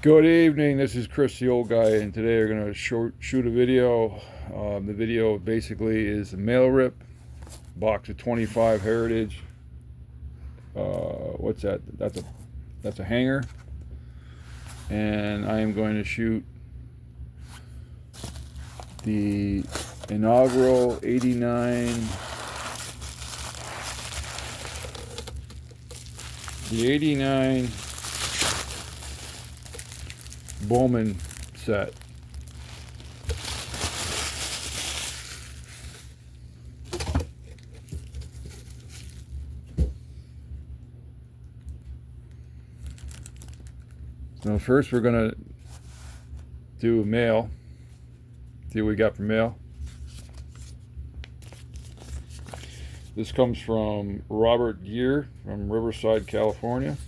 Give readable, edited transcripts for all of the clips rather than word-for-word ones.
Good evening, this is Chris the Old Guy, and today we're going to shoot a video. The video basically is a mail rip, box of 25 Heritage. What's that? That's a hanger. And I am going to shoot the inaugural 89, the 89 bowman set. So first we're gonna do mail. See what we got for mail. This comes from Robert Gear from Riverside, California.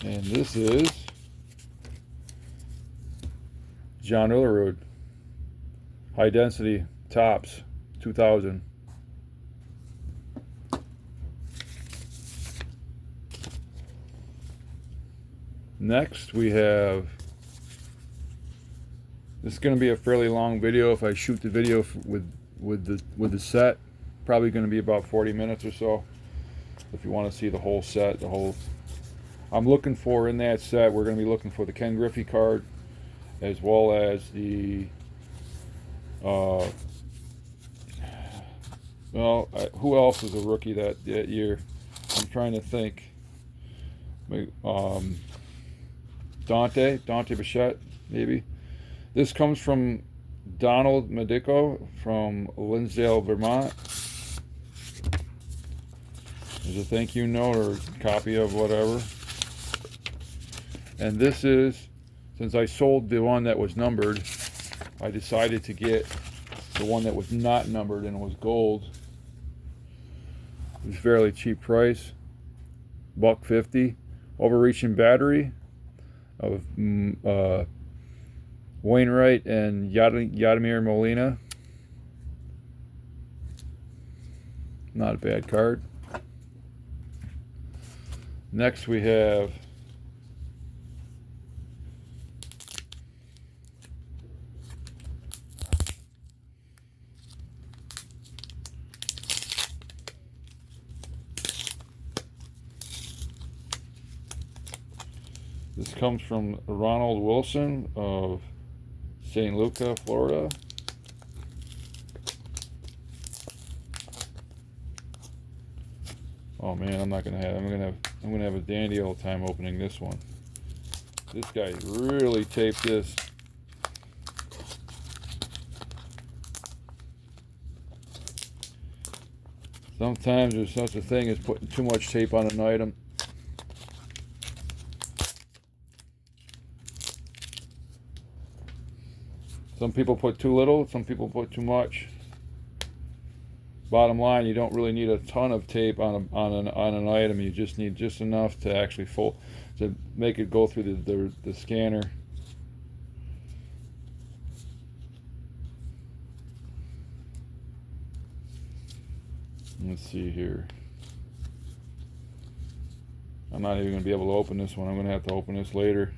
And this is John Illerud, high density tops, 2000. Next we have, this is going to be a fairly long video if I shoot the video with the set. Probably going to be about 40 minutes or so. If you want to see the whole set, I'm looking for in that set, we're going to be looking for the Ken Griffey card, as well as the, who else was a rookie that year? I'm trying to think. Dante Bichette, maybe. This comes from Donald Medico from Linsdale, Vermont. There's a thank you note or copy of whatever. And this is, since I sold the one that was numbered, I decided to get the one that was not numbered and was gold. It was a fairly cheap price, $1.50. Overreaching battery of Wainwright and Yadimir Molina. Not a bad card. Next we have this comes from Ronald Wilson of St. Lucia, Florida. Oh man, I'm gonna have a dandy old time opening this one. This guy really taped this. Sometimes there's such a thing as putting too much tape on an item. Some people put too little, some people put too much. Bottom line, you don't really need a ton of tape on an item. You just need just enough to actually to make it go through the scanner. Let's see here. I'm not even going to be able to open this one. I'm going to have to open this later.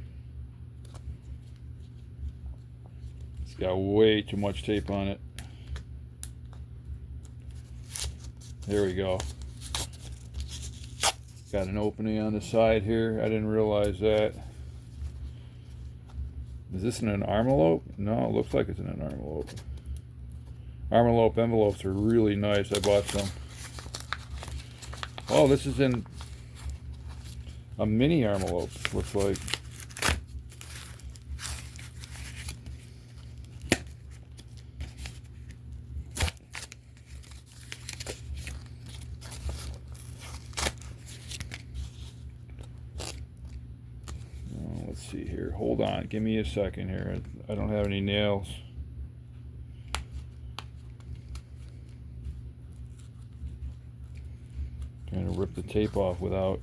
It's got way too much tape on it. There we go. Got an opening on the side here. I didn't realize that. Is this in an envelope? No, it looks like it's in an envelope. Envelopes are really nice. I bought some. Oh, this is in a mini envelope, looks like. Let's see here. Hold on. Give me a second here. I don't have any nails. Trying to rip the tape off without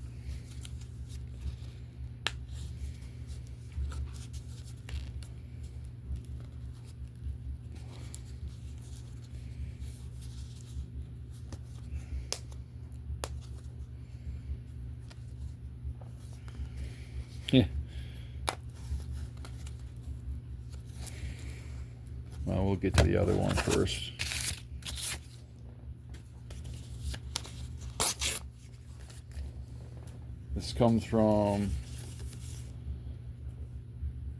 get to the other one first. This comes from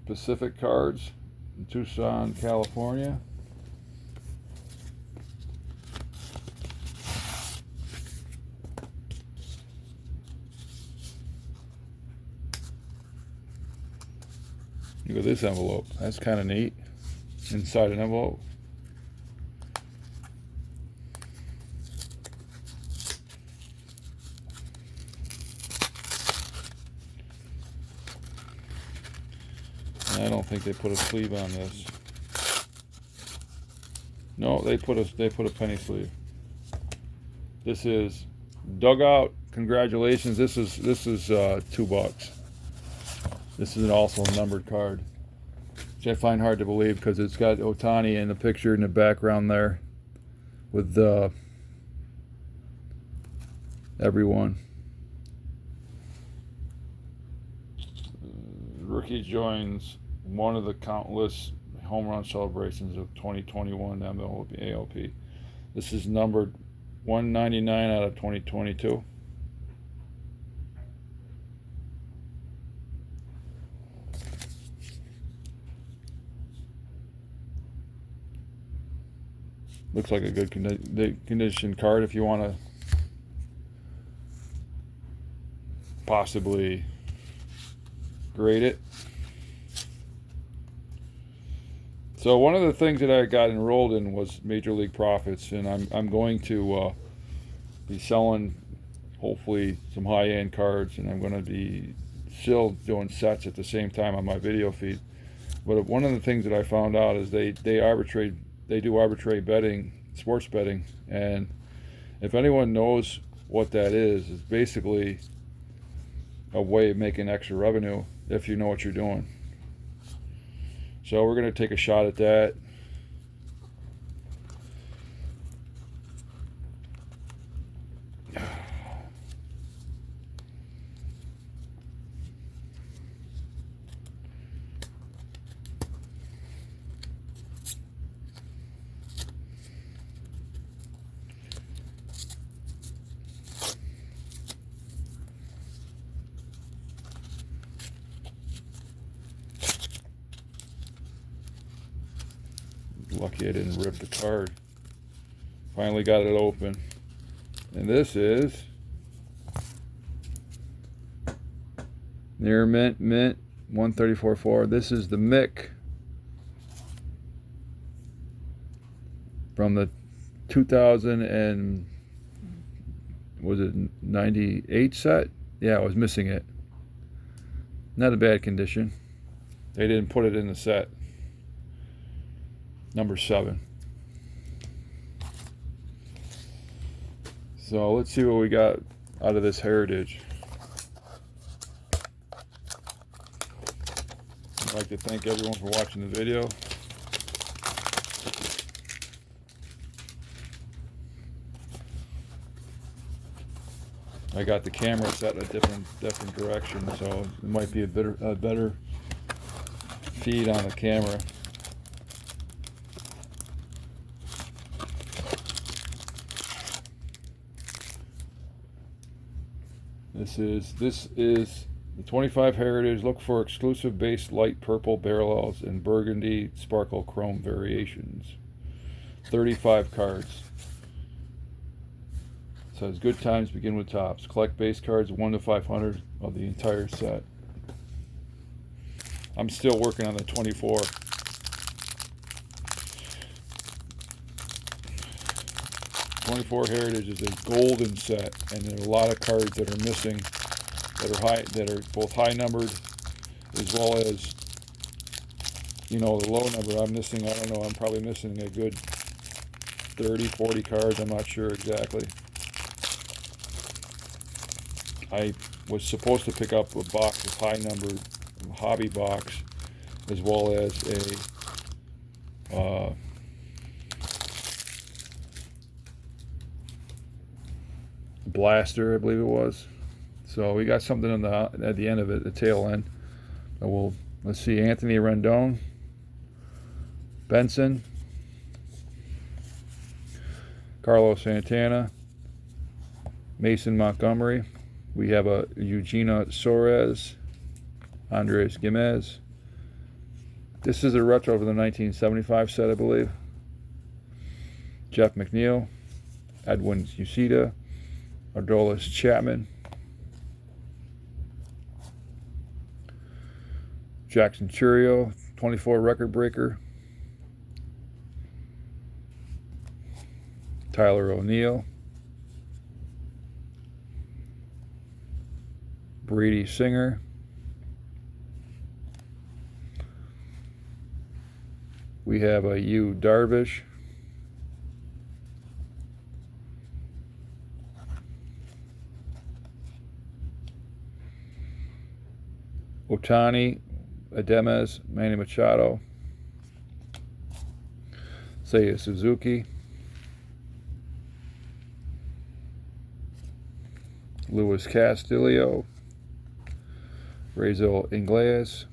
Pacific Cards in Tucson, California. Look at this envelope. That's kind of neat. Inside an envelope. And I don't think they put a sleeve on this. No, they put a penny sleeve. This is Dugout. Congratulations. This is $2. This is also a numbered card, which I find hard to believe because it's got Ohtani in the picture in the background there with everyone. Rookie joins one of the countless home run celebrations of 2021 MLB ALP. This is numbered 199 out of 2022. Looks like a good condition card if you want to possibly grade it. So one of the things that I got enrolled in was Major League Profits, and I'm going to be selling hopefully some high-end cards, and I'm going to be still doing sets at the same time on my video feed. But one of the things that I found out is they do arbitrary betting, sports betting, and if anyone knows what that is, it's basically a way of making extra revenue if you know what you're doing. So we're going to take a shot at that. Lucky I didn't rip the card. Finally got it open. And this is near mint 134.4. This is the Mick from the 2000 and was it 98 set? Yeah, I was missing it. Not a bad condition. They didn't put it in the set. Number 7. So let's see what we got out of this Heritage. I'd like to thank everyone for watching the video. I got the camera set in a different direction, so it might be a better feed on the camera. This is the 25 Heritage. Look for exclusive base light purple parallels and burgundy sparkle chrome variations. 35 cards. It says good times begin with tops. Collect base cards 1 to 500 of the entire set. I'm still working on the 24. Heritage is a golden set, and there are a lot of cards that are missing, that are both high numbered as well as, you know, the low number. I'm missing, I don't know, I'm probably missing a good 30, 40 cards. I'm not sure exactly. I was supposed to pick up a box of high numbered hobby box as well as a blaster, I believe it was. So we got something on at the end of it, the tail end. Let's see, Anthony Rendon, Benson, Carlos Santana, Mason Montgomery. We have a Eugenia Suarez, Andres Gomez. This is a retro of the 1975 set, I believe. Jeff McNeil, Edwin Uceda, Adolis Chapman, Jackson Churio, 24 record breaker, Tyler O'Neill, Brady Singer, we have a Yu Darvish, Otani, Ademes, Manny Machado, Seiya Suzuki, Luis Castillo, Raisel Ingles,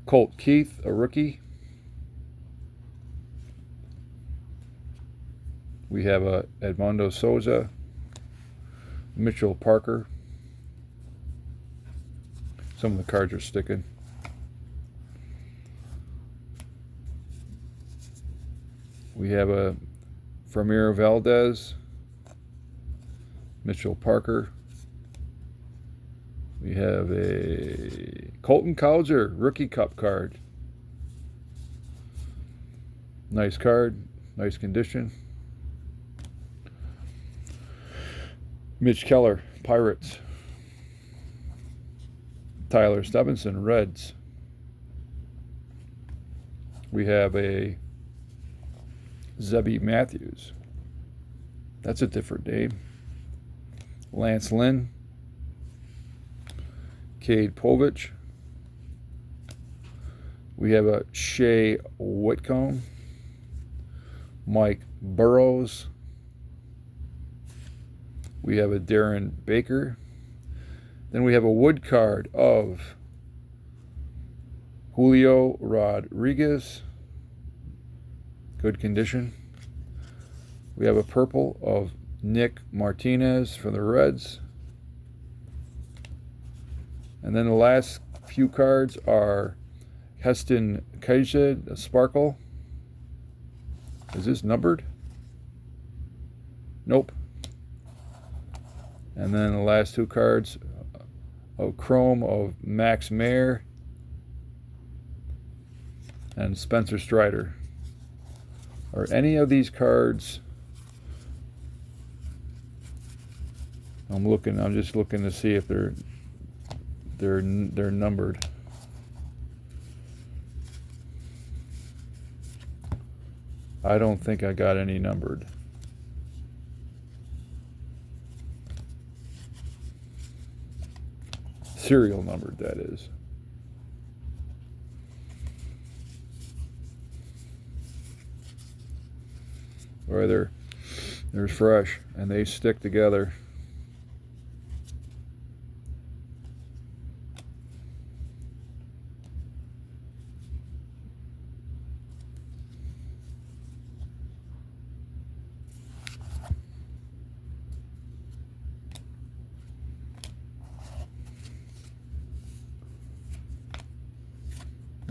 Colt Keith, a rookie. We have a Edmundo Souza, Mitchell Parker. Some of the cards are sticking. We have a Framir Valdez, Mitchell Parker. We have a Colton Cowser Rookie Cup card. Nice card, nice condition. Mitch Keller, Pirates. Tyler Stevenson, Reds. We have a Zebby Matthews. That's a different name. Lance Lynn. Cade Povich. We have a Shea Whitcomb. Mike Burrows. We have a Darren Baker. Then we have a wood card of Julio Rodriguez. Good condition. We have a purple of Nick Martinez for the Reds. And then the last few cards are Heston Kjerstad, a Sparkle. Is this numbered? Nope. And then the last two cards of Chrome of Max Mayer and Spencer Strider. Are any of these cards? I'm just looking to see if they're numbered. I don't think I got any numbered. Serial numbered, that is. Or they're fresh and they stick together.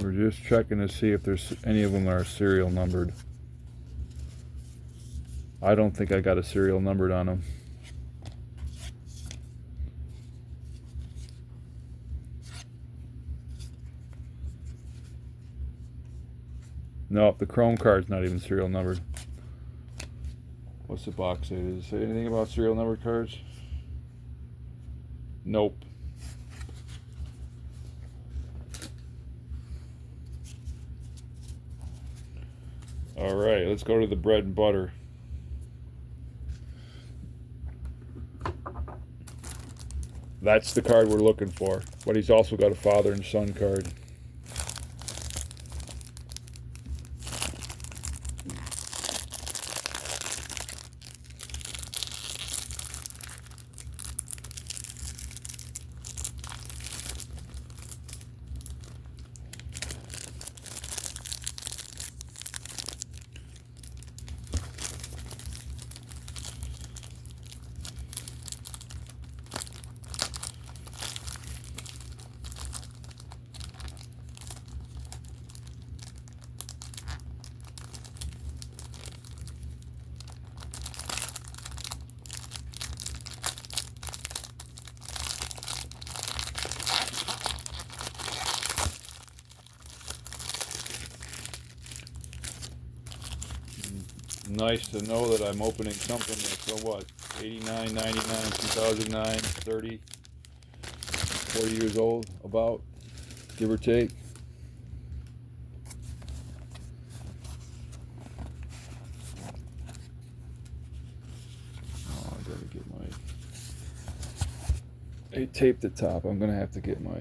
We're just checking to see if there's any of them that are serial numbered. I don't think I got a serial numbered on them. No, the Chrome card's not even serial numbered. What's the box say? Does it say anything about serial numbered cards? Nope. All right, let's go to the bread and butter. That's the card we're looking for, but he's also got a father and son card. nice to know that I'm opening something that's, what, 89, 99, 2009, 30, 40 years old, about, give or take. Oh, I gotta get my... I taped the top. I'm gonna have to get my...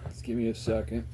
Just give me a second.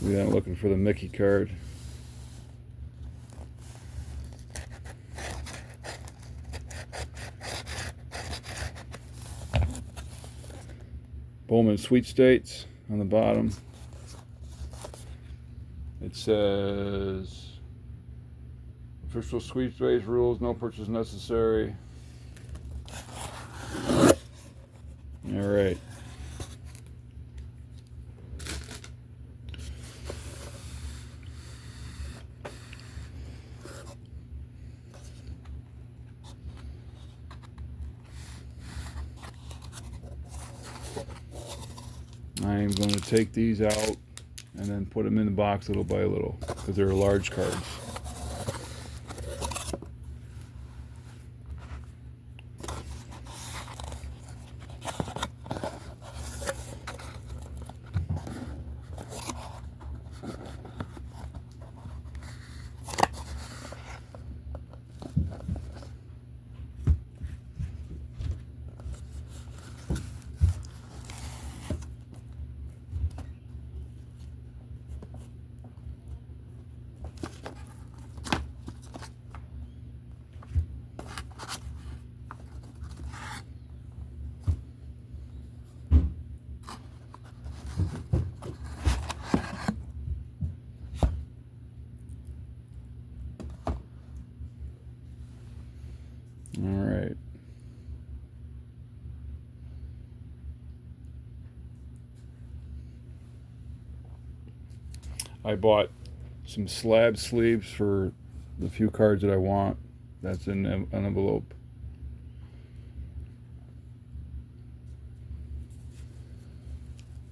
Yeah, I'm looking for the Mickey card. Bowman Sweet States on the bottom. It says official Sweet States rules, no purchase necessary. All right. I am going to take these out and then put them in the box little by little because they're large cards. All right. I bought some slab sleeves for the few cards that I want. That's in an envelope.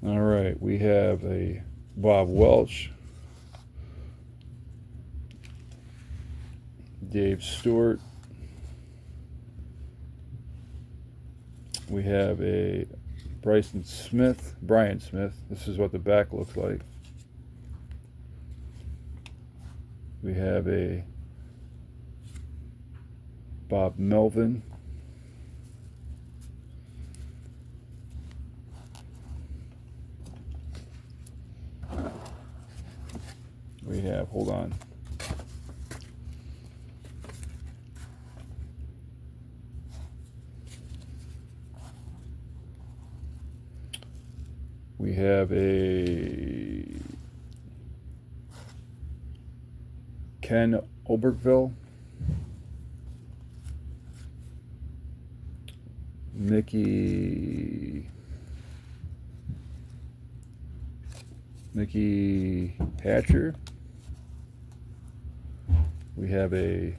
All right, we have a Bob Welch, Dave Stewart. We have a Brian Smith. This is what the back looks like. We have a Bob Melvin. We have, hold on. We have a Ken Obergville, Mickey Hatcher. We have a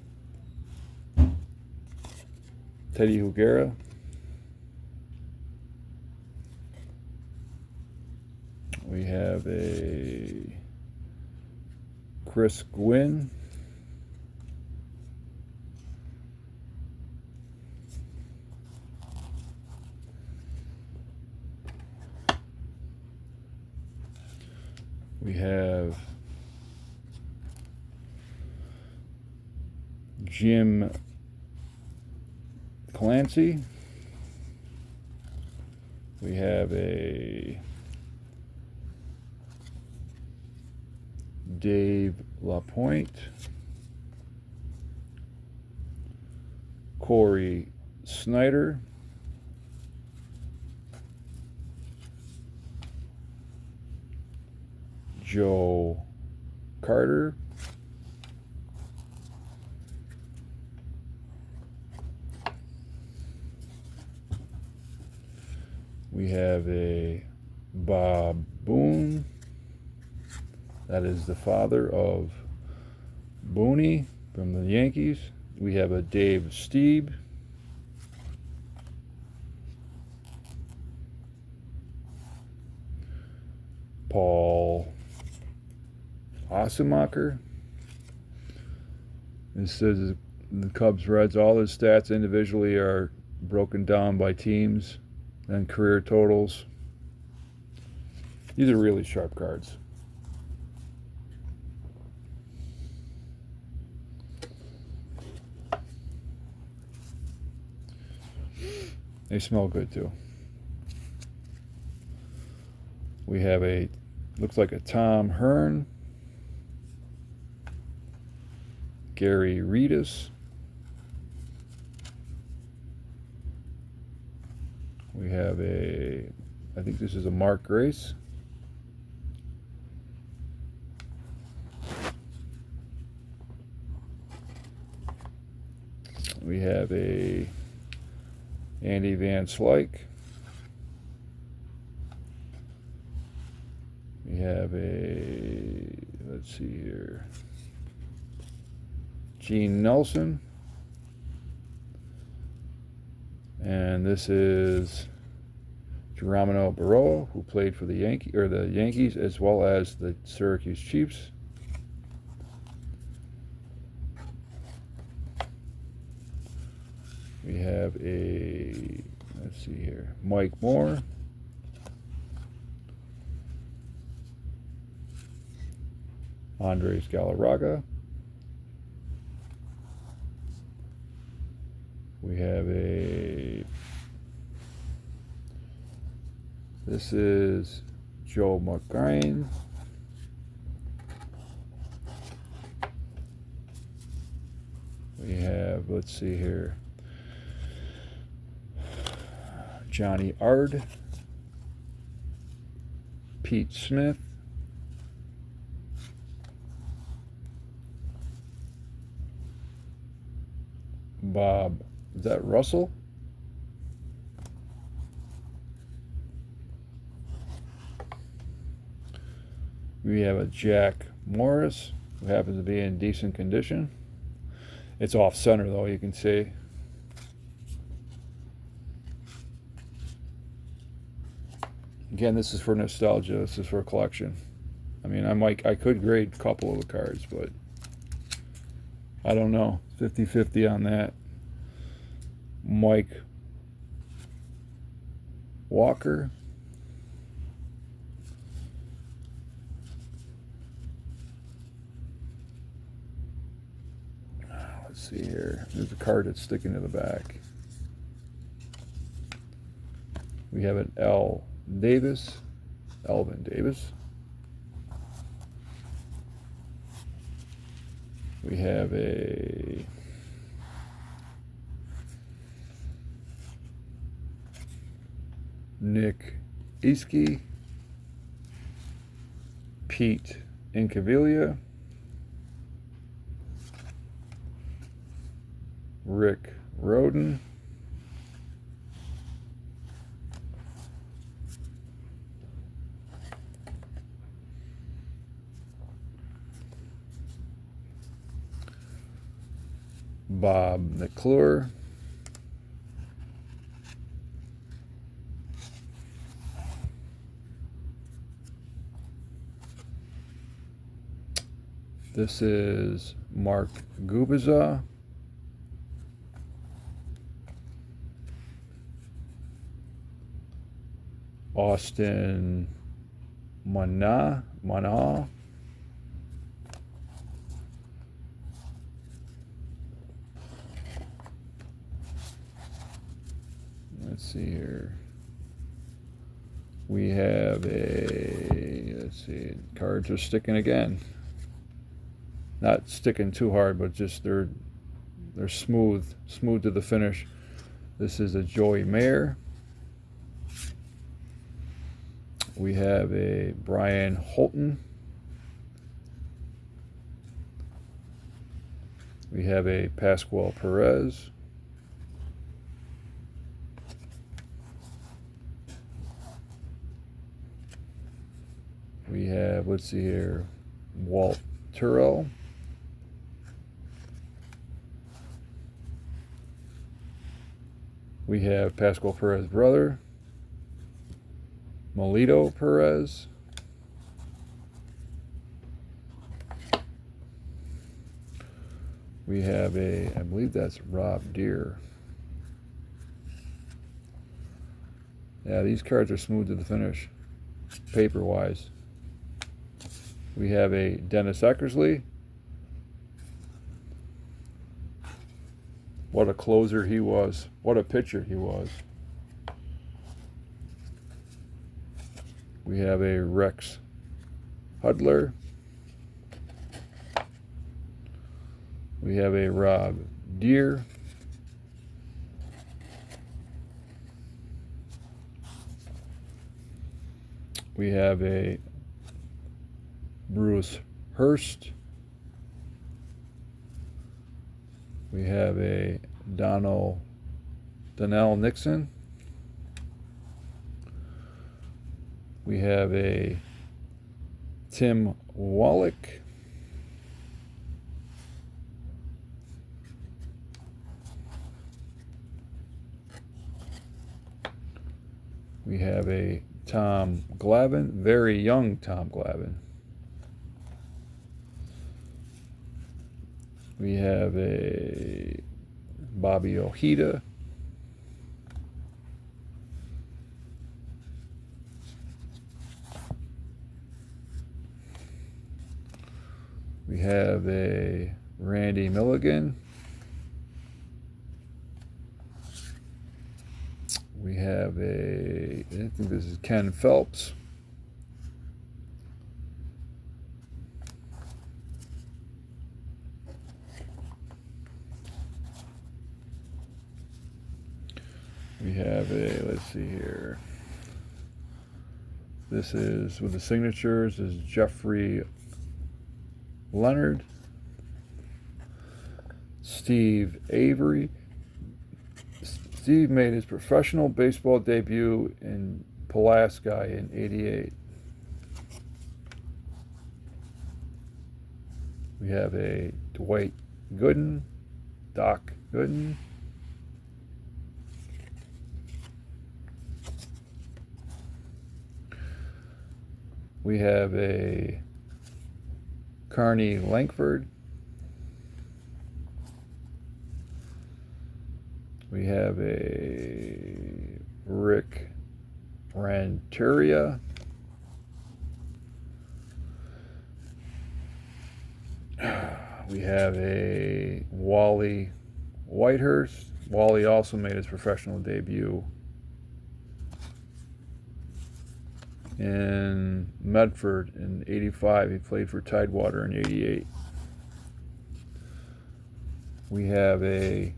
Teddy Hugera. We have a Chris Gwynn. We have Jim Clancy. We have a Dave LaPointe, Corey Snyder, Joe Carter, we have a Bob Boone, that is the father of Booney from the Yankees. We have a Dave Stieb, Paul Osemacher. It says the Cubs Reds, all his stats individually are broken down by teams and career totals. These are really sharp cards. They smell good too. We have a, looks like a Tom Hearn, Gary Redus. We have a, I think this is a Mark Grace. We have a Andy Van Slyke. We have a, let's see here, Gene Nelson. And this is Geronimo Barroa, who played for the Yankees as well as the Syracuse Chiefs. We have a, let's see here, Mike Moore. Andres Galarraga. We have a, this is Joe McGrane. We have, let's see here, Johnny Ard, Pete Smith, Bob, is that Russell? We have a Jack Morris, who happens to be in decent condition. It's off center though, you can see. Again, this is for nostalgia. This is for a collection. I mean, I could grade a couple of the cards, but I don't know. 50-50 on that. Mike Walker. Let's see here. There's a card that's sticking to the back. We have an Elvin Davis. We have a Nick Easkey, Pete Incaviglia, Rick Roden, Bob McClure, this is Mark Gubiza, Austin Mana, see here. We have a, let's see, cards are sticking again. Not sticking too hard, but just they're smooth to the finish. This is a Joey Mayer. We have a Brian Holton. We have a Pascual Perez. We have, let's see here, Walt Turrell. We have Pascual Perez brother, Melito Perez. We have a, I believe that's Rob Deere. Yeah, these cards are smooth to the finish, paper-wise. We have a Dennis Eckersley. What a closer he was. What a pitcher he was. We have a Rex Hudler. We have a Rob Deere. We have a Bruce Hurst. We have a Donnell Nixon. We have a Tim Wallach. We have a Tom Glavine, very young Tom Glavine. We have a Bobby Ojeda. We have a Randy Milligan. We have a, I think this is Ken Phelps. We have a, let's see here. This is, with the signatures, is Jeffrey Leonard, Steve Avery. Steve made his professional baseball debut in Pulaski in '88. We have a Dwight Gooden, Doc Gooden. We have a Carney Lankford. We have a Rick Ranteria. We have a Wally Whitehurst. Wally also made his professional debut in Medford in '85. He played for Tidewater in '88. We have a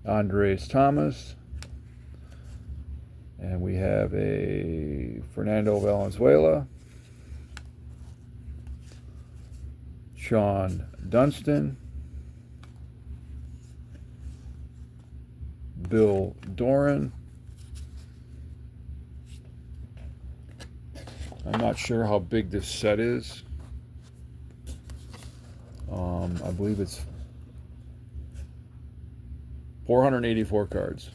Andres Thomas, and we have a Fernando Valenzuela, Sean Dunston, Bill Doran. I'm not sure how big this set is. I believe it's 484 cards.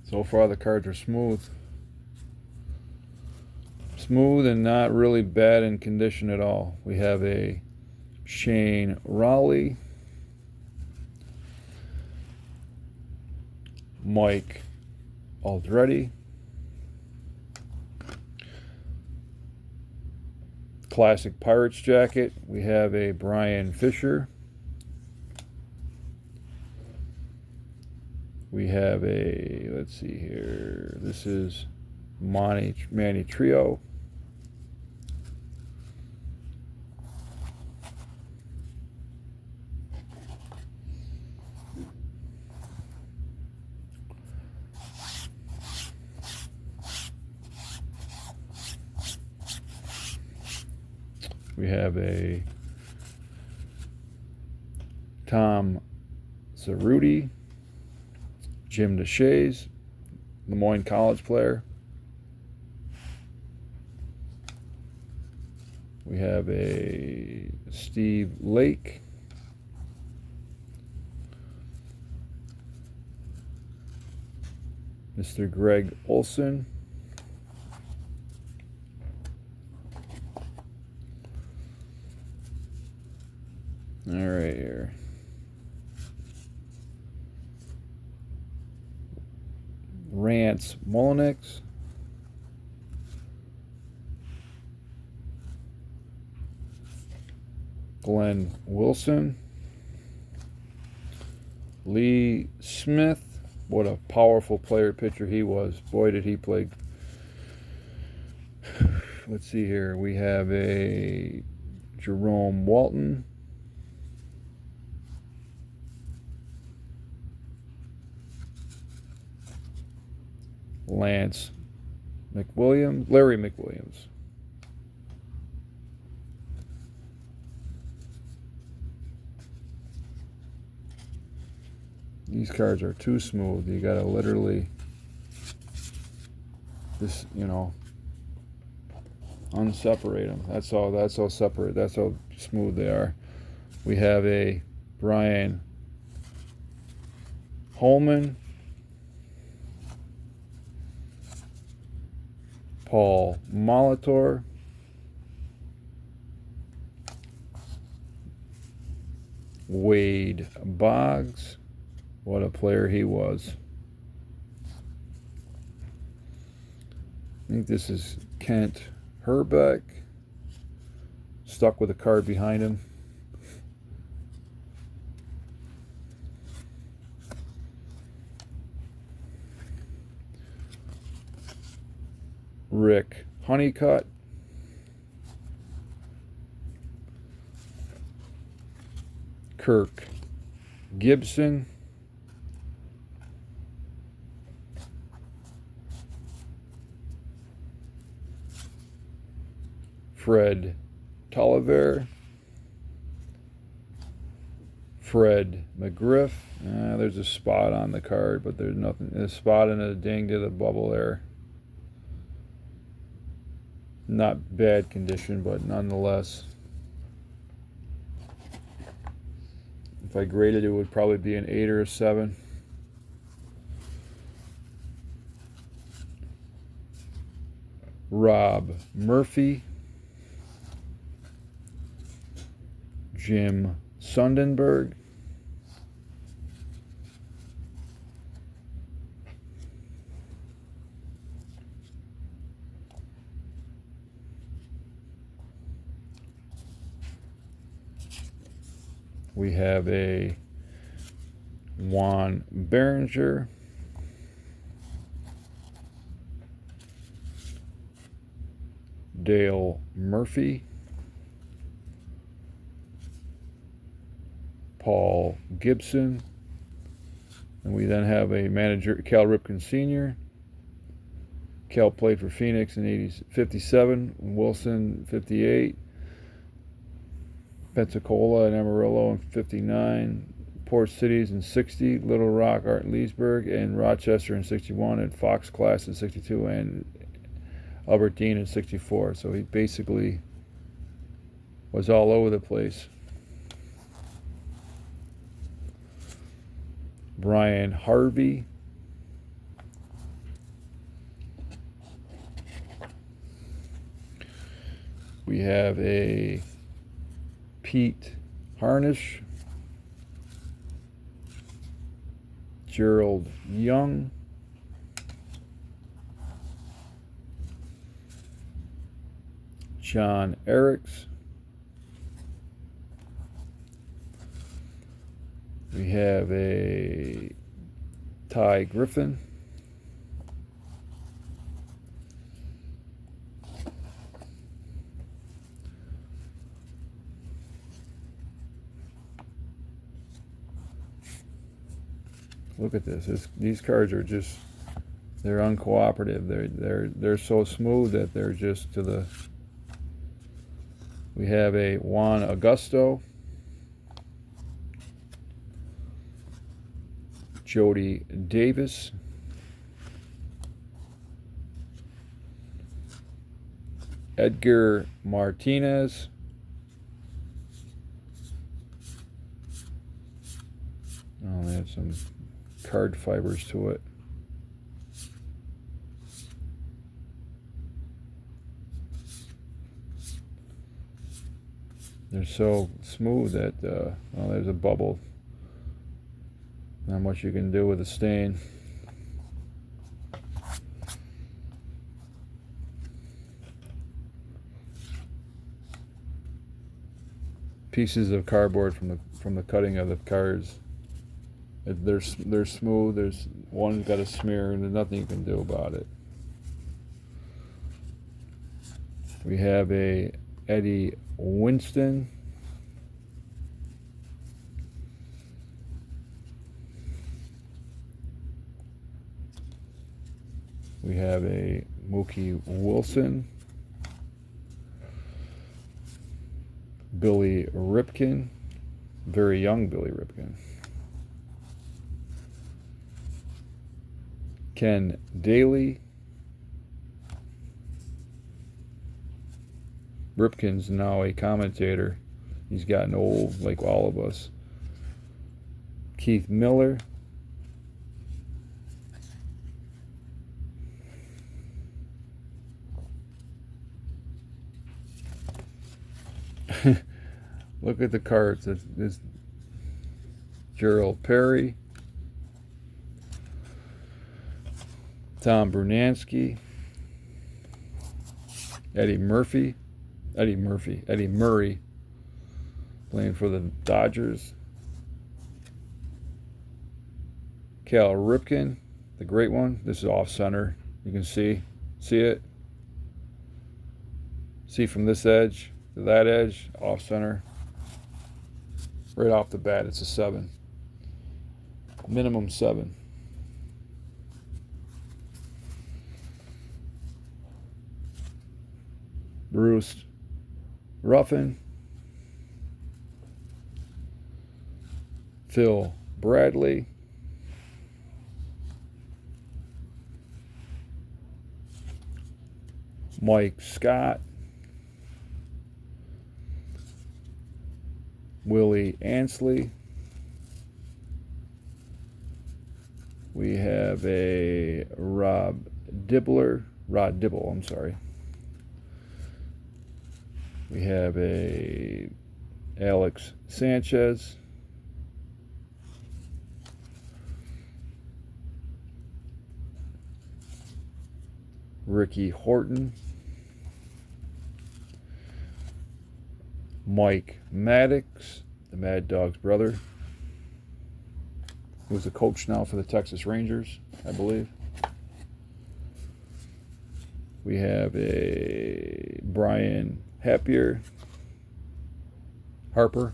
So far the cards are smooth. Smooth and not really bad in condition at all. We have a Shane Raleigh, Mike Aldretti. Classic Pirates jacket. We have a Brian Fisher. We have a, let's see here, this is Manny Trio. We have a Tom Cerruti, Jim DeShays, Lemoyne College player. We have a Steve Lake. Mr. Greg Olson. All right, here. Rance Mulliniks. Glenn Wilson. Lee Smith. What a powerful player pitcher he was. Boy, did he play. Let's see here. We have a Jerome Walton. Larry McWilliams. These cards are too smooth. You gotta literally, unseparate them. That's how separate. That's how smooth they are. We have a Brian Holman. Paul Molitor. Wade Boggs. What a player he was. I think this is Kent Herbeck. Stuck with a card behind him. Rick Honeycutt. Kirk Gibson. Fred Tolliver. Fred McGriff. There's a spot on the card, but there's nothing. There's a spot and a ding to the bubble there. Not bad condition, but nonetheless. If I graded it, would probably be an 8 or a 7. Rob Murphy. Jim Sundenberg. We have a Juan Berenger. Dale Murphy. Paul Gibson. And we then have a manager, Cal Ripken Sr. Cal played for Phoenix in 57, Wilson 58, Pensacola and Amarillo in 59, Port Cities in 60, Little Rock, Art Leesburg, and Rochester in 61, and Fox Class in 62, and Albert Dean in 64. So he basically was all over the place. Brian Harvey. We have a Pete Harnish. Gerald Young. John Eriks. We have a Ty Griffin. Look at this. These cards are just, they're uncooperative. They're so smooth that they're just to the. We have a Juan Augusto, Jody Davis, Edgar Martinez, oh, they have some card fibers to it. They're so smooth that, well, there's a bubble. Not much you can do with a stain. Pieces of cardboard from the cutting of the cards. They're smooth. There's one's got a smear, and there's nothing you can do about it. We have a Eddie Winston. We have a Mookie Wilson. Billy Ripken. Very young Billy Ripken. Ken Daly. Ripken's now a commentator. He's gotten old, like all of us. Keith Miller. Look at the cards. This Gerald Perry. Tom Brunansky. Eddie Murray, playing for the Dodgers. Cal Ripken, the great one. This is off center. You can see it. See from this edge to that edge, off center. Right off the bat, it's a 7. Minimum 7. Bruce Ruffin. Phil Bradley. Mike Scott. Willie Ansley. We have a Rod Dibble, I'm sorry. We have a Alex Sanchez. Ricky Horton. Mike Maddox, the Mad Dog's brother, who's a coach now for the Texas Rangers, I believe. We have a Brian Harper.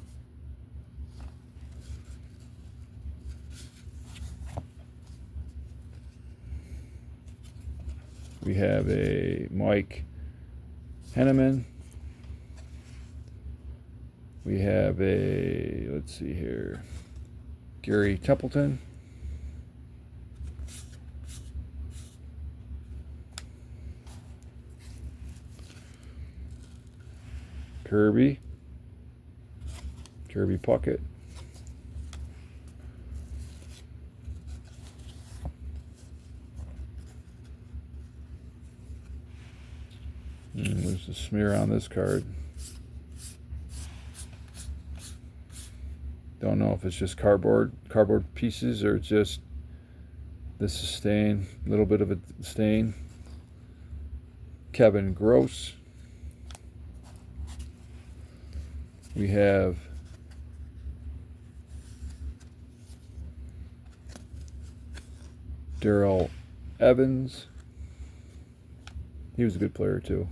We have a Mike Henneman. We have a, let's see here, Gary Templeton. Kirby Puckett. There's a smear on this card. Don't know if it's just cardboard pieces or just this is stain, a little bit of a stain. Kevin Gross. We have Darrell Evans. He was a good player too.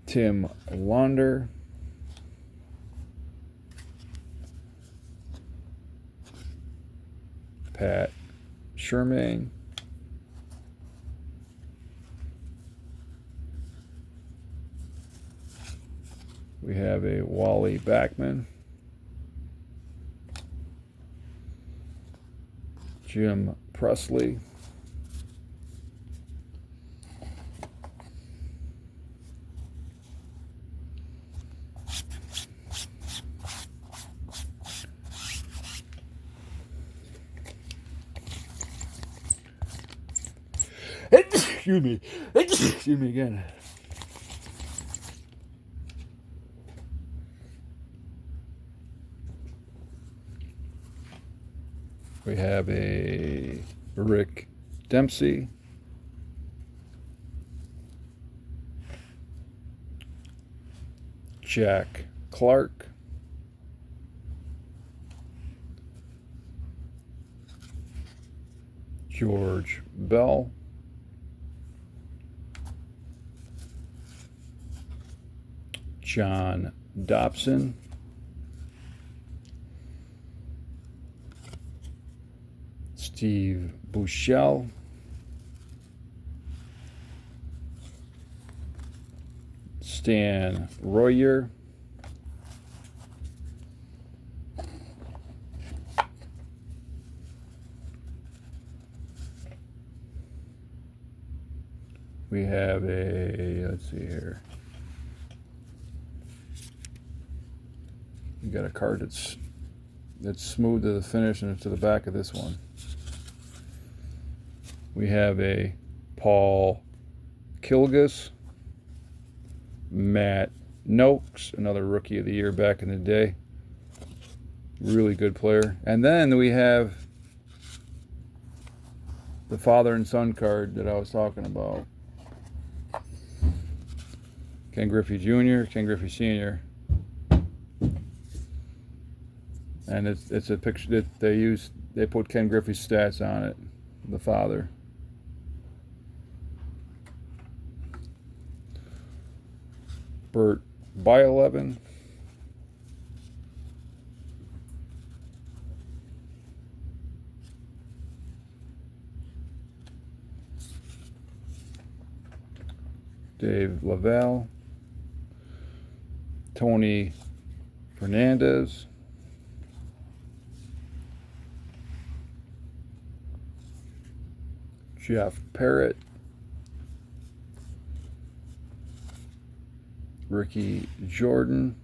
Tim Launder. Pat Shermaine. We have a Wally Backman. Jim Presley. Excuse me. Excuse me again. We have a Rick Dempsey. Jack Clark. George Bell. John Dobson. Steve Bushell. Stan Royer. We have a, let's see here. You got a card that's smooth to the finish, and it's to the back of this one. We have a Paul Kilgus, Matt Noakes, another Rookie of the Year back in the day. Really good player. And then we have the father and son card that I was talking about. Ken Griffey Jr., Ken Griffey Sr. And it's a picture that they put Ken Griffey's stats on it, the father. Bert Bylevin. Dave Lavelle. Tony Fernandez. Jeff Parrott. Ricky Jordan.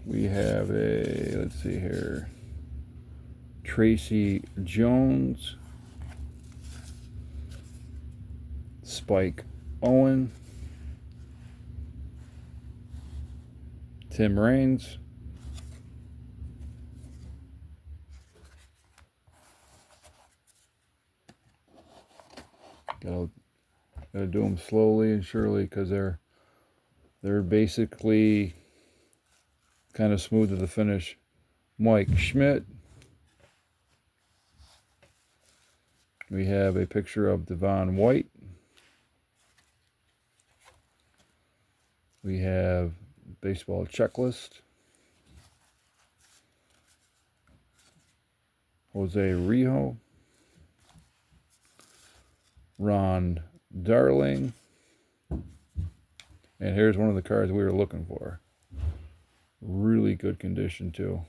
We have a, let's see here, Tracy Jones. Spike Owen. Tim Raines. Gotta do them slowly and surely, because they're basically kind of smooth to the finish. Mike Schmidt. We have a picture of Devon White. We have baseball checklist. Jose Rijo. Ron Darling. And here's one of the cards we were looking for. Really good condition too.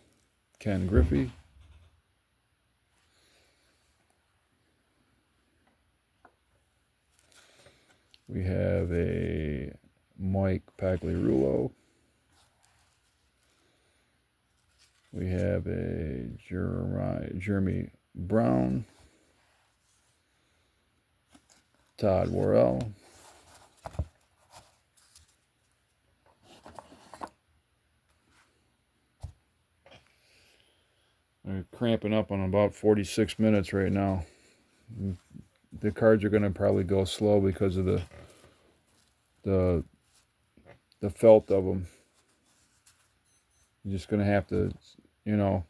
Ken Griffey. We have a Mike Pagliarulo. We have a Jeremy Brown. Todd Worrell. They're cramping up on about 46 minutes right now. The cards are going to probably go slow because of the felt of them. You're just going to have to, you know,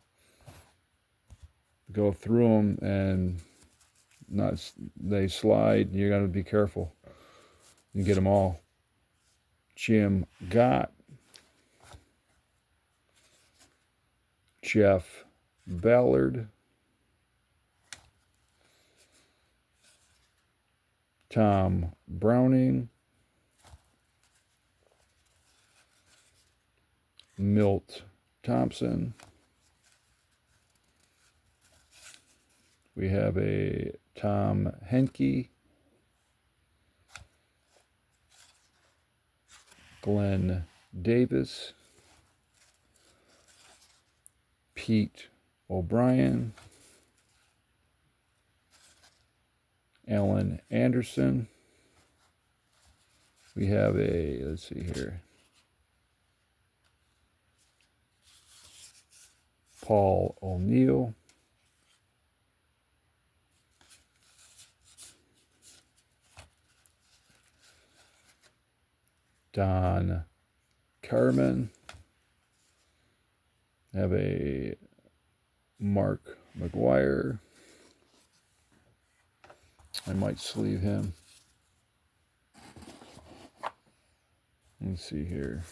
go through them, and they slide. You got to be careful. You get them all. Jim Gott, Jeff Ballard, Tom Browning, Milt Thompson. We have a Tom Henke, Glenn Davis, Pete O'Brien, Alan Anderson. We have a, let's see here, Paul O'Neill, Don Carmen. Have a Mark McGuire. I might sleeve him. Let's see here.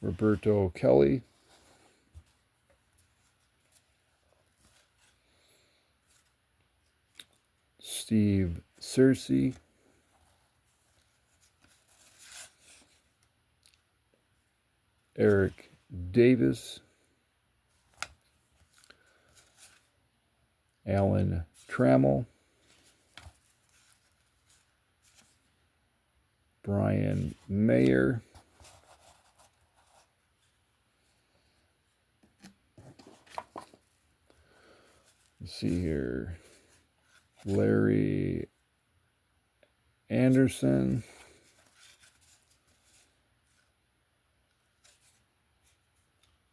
Roberto Kelly. Steve Searcy. Eric Davis. Alan Trammell. Brian Mayer. Let's see here. Larry Anderson.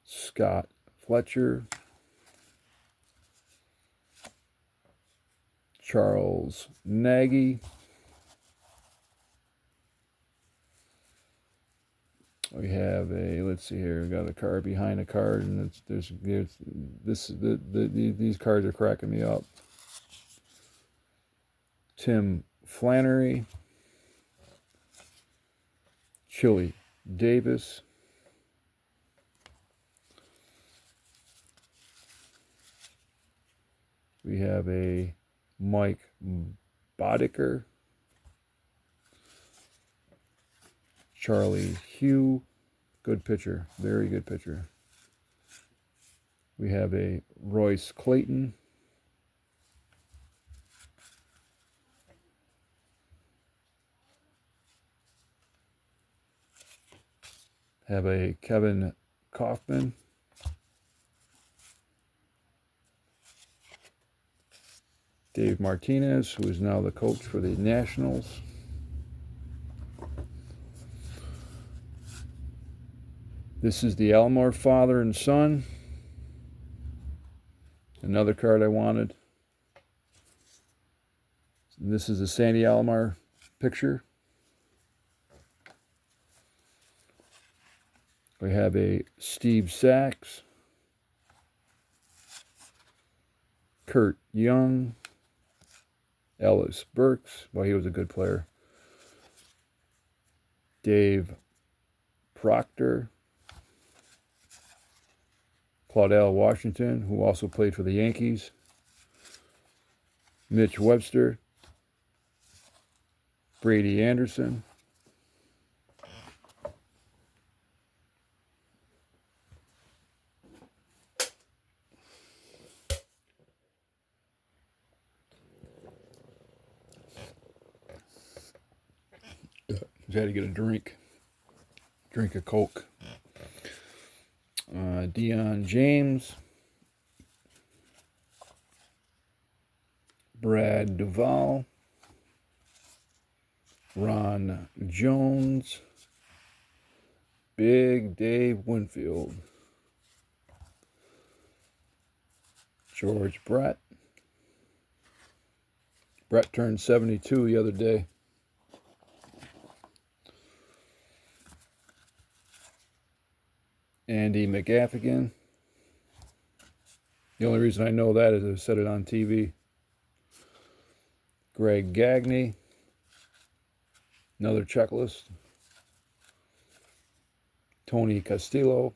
Scott Fletcher. Charles Nagy. We have a, let's see here, we got a card behind a card, and these cards are cracking me up. Tim Flannery, Chili Davis, we have a Mike Boddicker, Charlie Hugh, good pitcher, very good pitcher. We have a Royce Clayton, have a Kevin Kaufman, Dave Martinez, who is now the coach for the Nationals. This is the Alomar father and son. Another card I wanted. This is a Sandy Alomar picture. We have a Steve Sachs, Kurt Young, Ellis Burks. Well, he was a good player. Dave Proctor, Claudell Washington, who also played for the Yankees, Mitch Webster, Brady Anderson, just had to get a drink of Coke. Deion James, Brad Duvall, Ron Jones, Big Dave Winfield. George Brett. Brett turned 72 the other day. Andy McGaffigan. The only reason I know that is I said it on TV. Greg Gagne. Another checklist. Tony Castillo.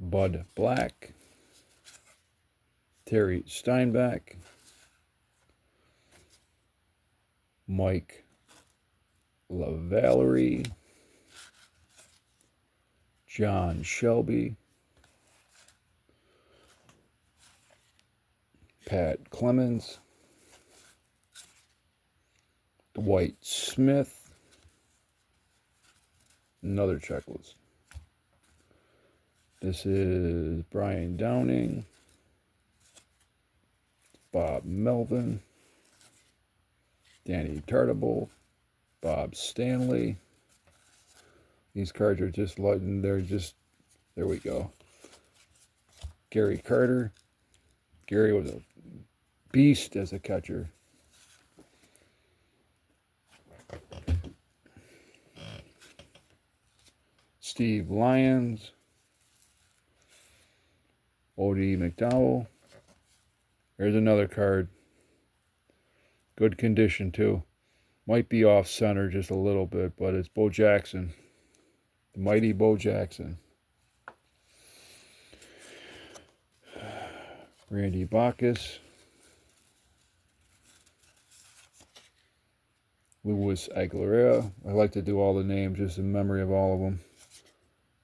Bud Black. Terry Steinbach. Mike LaVallerie. John Shelby. Pat Clemens. Dwight Smith. Another checklist. This is Brian Downing. Bob Melvin. Danny Tartable. Bob Stanley. These cards are just letting, there we go. Gary Carter. Gary was a beast as a catcher. Steve Lyons. Odie McDowell. There's another card. Good condition too. Might be off center just a little bit, but it's Bo Jackson. The mighty Bo Jackson. Randy Bacchus. Luis Aguilera. I like to do all the names just in memory of all of them.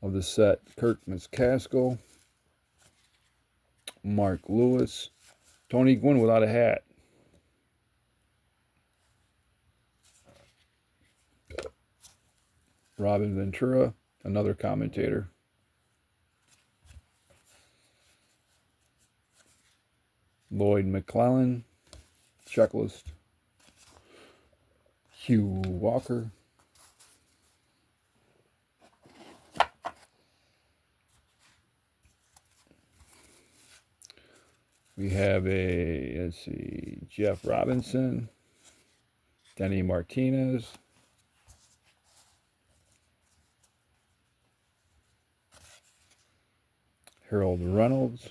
Of the set, Kirk McCaskill. Mark Lewis. Tony Gwynn without a hat. Robin Ventura, another commentator. Lloyd McClellan, checklist. Hugh Walker. We have let's see, Jeff Robinson, Denny Martinez, Harold Reynolds.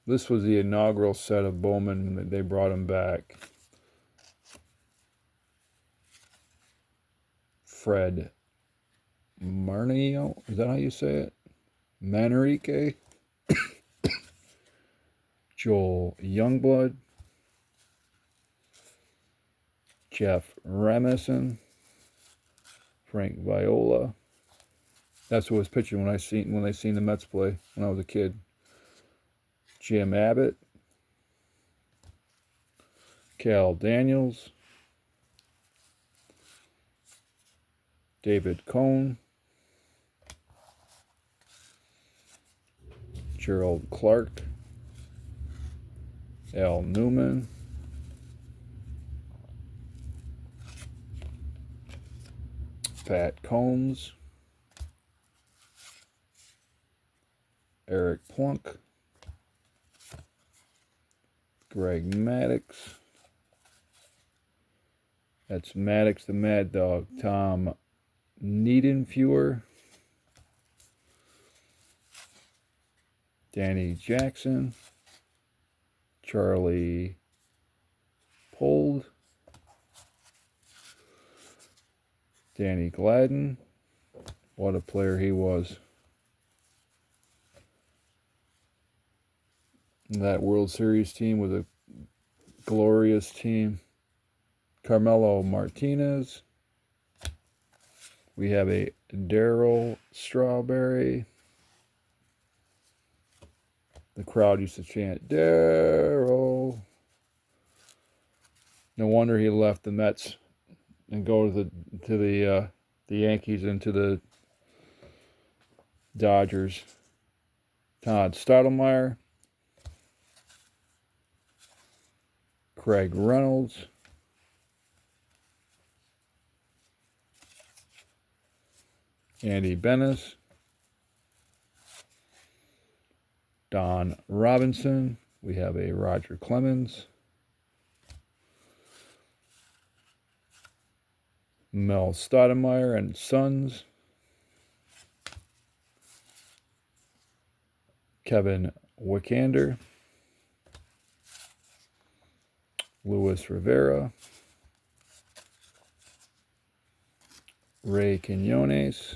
This was the inaugural set of Bowman when they brought him back. Fred Marnio, is that how you say it? Manrique. Joel Youngblood. Jeff Ramison. Frank Viola. That's who was pitching when I seen the Mets play when I was a kid. Jim Abbott. Cal Daniels. David Cohn. Gerald Clark. Al Newman. Pat Combs. Eric Plunk. Greg Maddox. That's Maddox the Mad Dog. Tom Niedenfuer. Danny Jackson. Charlie Pold. Danny Gladden. What a player he was. That World Series team was a glorious team. Carmelo Martinez. We have a Darryl Strawberry. The crowd used to chant, Darryl. No wonder he left the Mets and go to the Yankees and to the Dodgers. Todd Stottlemyre. Craig Reynolds. Andy Bennis, Don Robinson. We have a Roger Clemens, Mel Stoudemire and Sons, Kevin Wickander, Luis Rivera, Ray Quinones,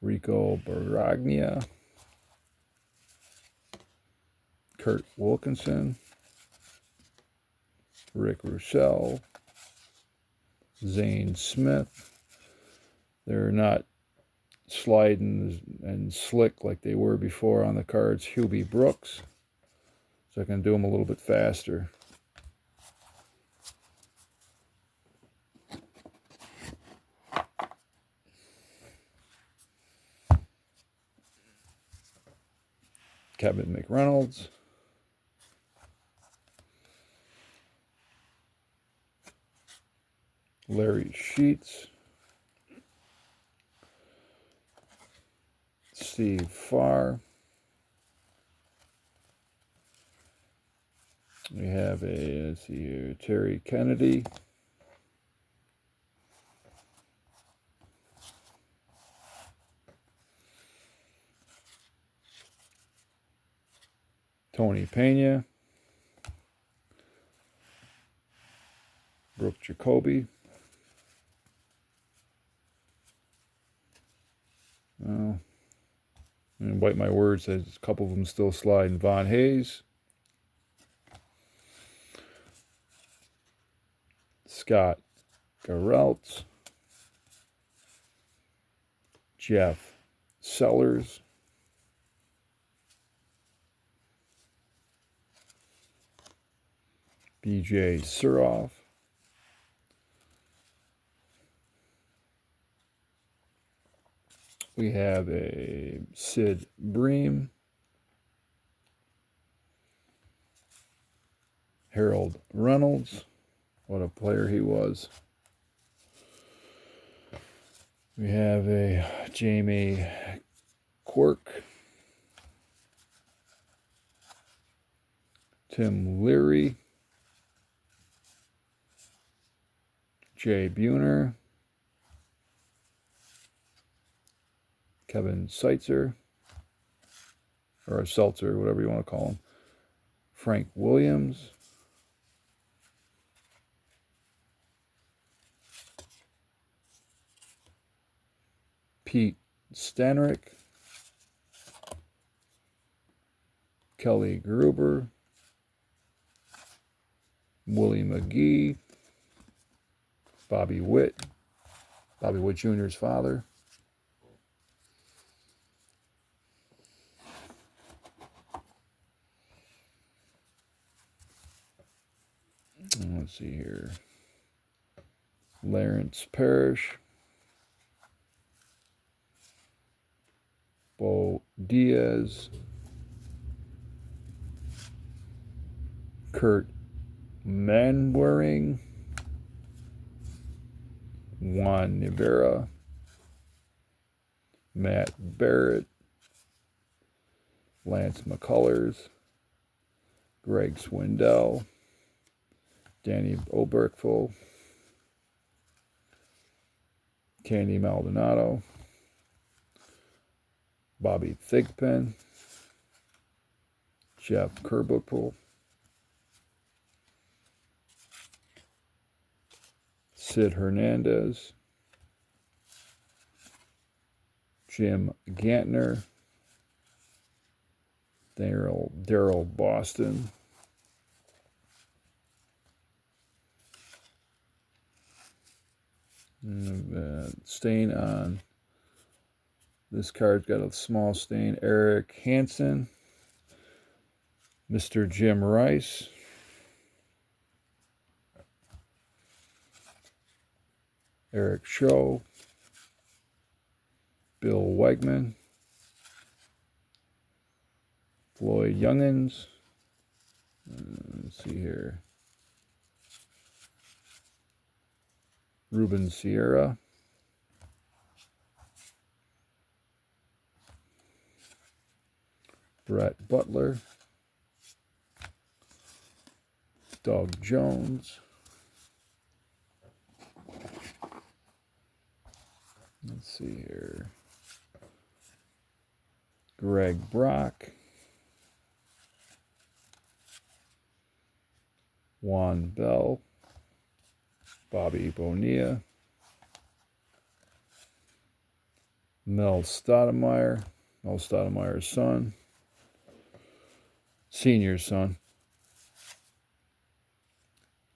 Rico Baragnia, Kurt Wilkinson, Rick Rochelle, Zane Smith. They're not sliding and slick like they were before on the cards. Hubie Brooks. So I can do them a little bit faster. Kevin McReynolds. Larry Sheets. Steve Farr. We have let's see here, Terry Kennedy. Tony Pena. Brooke Jacoby. Well, I'm going to bite my words. There's a couple of them still sliding. Von Hayes. Scott Garrelt. Jeff Sellers. BJ Suroff. We have a Sid Bream. Harold Reynolds. What a player he was. We have a Jamie Quirk. Tim Leary. Jay Buhner. Kevin Seitzer. Or Seltzer, whatever you want to call him. Frank Williams. Pete Stanrick. Kelly Gruber. Willie McGee. Bobby Witt. Bobby Witt Jr.'s father. Let's see here. Lawrence Parrish. Bo Diaz. Kurt Manwaring. Juan Rivera. Matt Barrett. Lance McCullers. Greg Swindell. Danny Oberkful. Candy Maldonado. Bobby Thigpen. Jeff Kerbuckle. Sid Hernandez. Jim Gantner. Daryl Boston. Stain on this card's got a small stain. Eric Hansen. Mr. Jim Rice. Eric Shaw. Bill Wegman. Floyd Youngins. Let's see here. Ruben Sierra. Brett Butler, Doug Jones. Let's see here. Greg Brock, Juan Bell, Bobby Bonilla, Mel Stoudemire, Mel Stoudemire's son, senior son,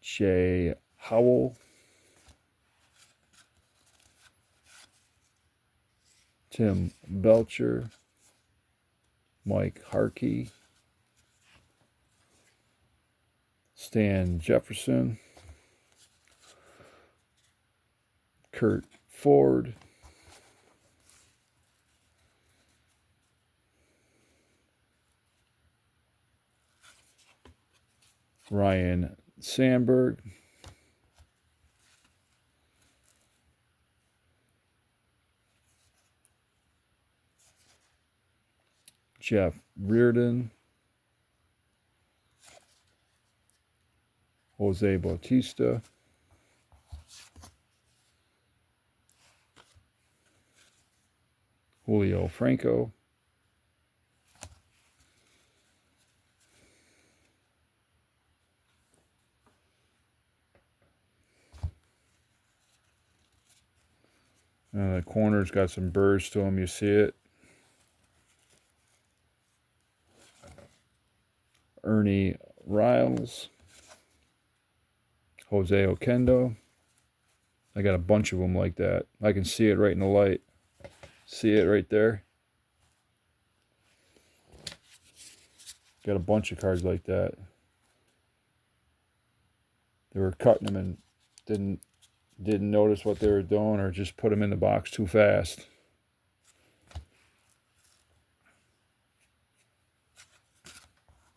Jay Howell, Tim Belcher, Mike Harkey, Stan Jefferson, Kurt Ford, Ryan Sandberg, Jeff Reardon, Jose Bautista, Julio Franco, the corner's got some burrs to them, you see it. Ernie Riles, Jose Oquendo. I got a bunch of them like that. I can see it right in the light. See it right there? Got a bunch of cards like that. They were cutting them and didn't notice what they were doing, or just put them in the box too fast.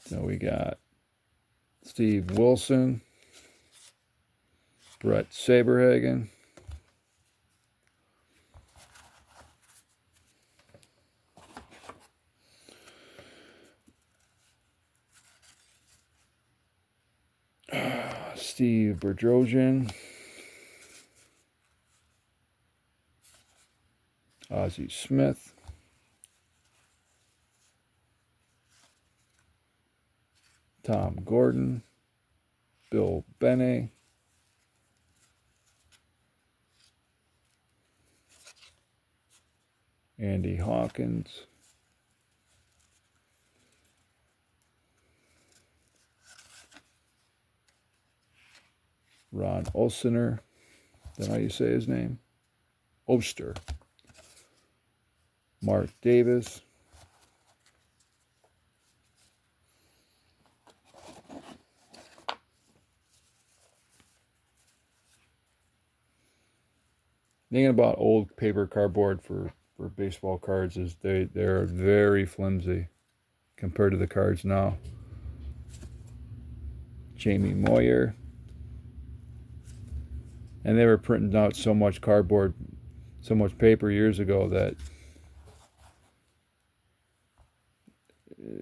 So we got Steve Wilson, Brett Saberhagen, Steve Bedrosian, Ozzie Smith, Tom Gordon, Bill Benney, Andy Hawkins, Ron Olsener, is that how you say his name? Oster, Mark Davis, the thing about old paper cardboard for baseball cards is they're very flimsy compared to the cards now. Jamie Moyer. And they were printing out so much cardboard, so much paper years ago that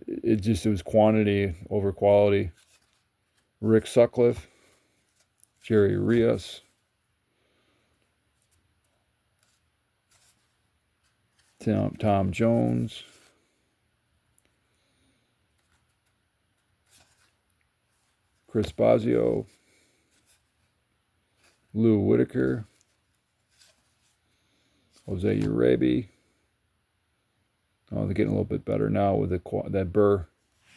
it was quantity over quality. Rick Sutcliffe, Jerry Rios, Tom Jones, Chris Bosio, Lou Whitaker, Jose Urabi. Oh, they're getting a little bit better now with that burr.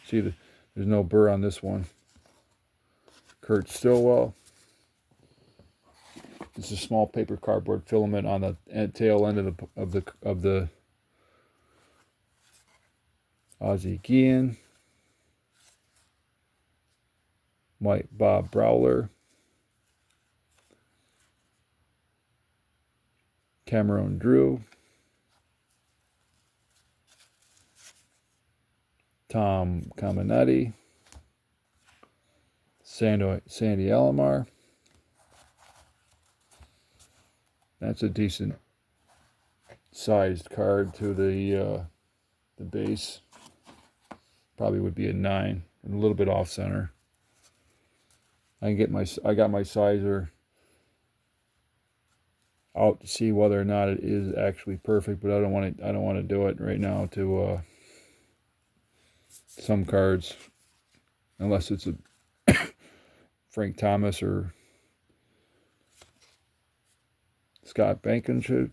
See, there's no burr on this one. Kurt Stillwell. It's a small paper cardboard filament on the tail end of the Ozzie Guillen, Bob Browler, Cameron Drew, Tom Caminetti, Sandy Alomar. That's a decent sized card to the base. Probably would be a 9 and a little bit off center. I got my sizer out to see whether or not it is actually perfect, but I don't want to do it right now to some cards, unless it's a Frank Thomas or Scott Bankhead,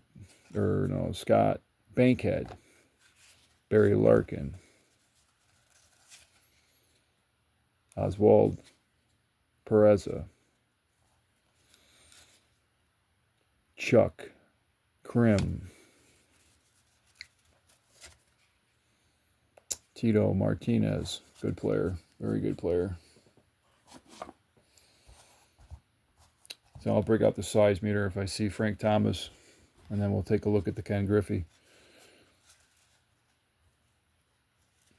or no, Scott Bankhead, Barry Larkin, Oswald Pereza, Chuck Krim, Tito Martinez, good player, very good player. So I'll break out the size meter if I see Frank Thomas, and then we'll take a look at the Ken Griffey.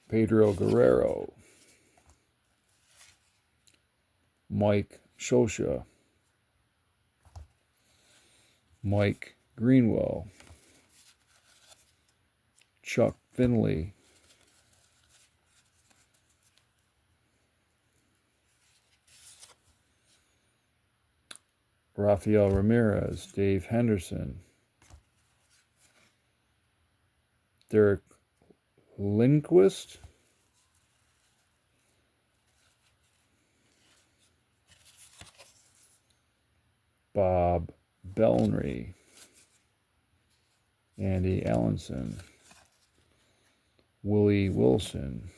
Pedro Guerrero, Mike Shosha, Mike Greenwell, Chuck Finley, Rafael Ramirez, Dave Henderson, Derek Lindquist, Bob Belnry, Andy Allenson, Willie Wilson,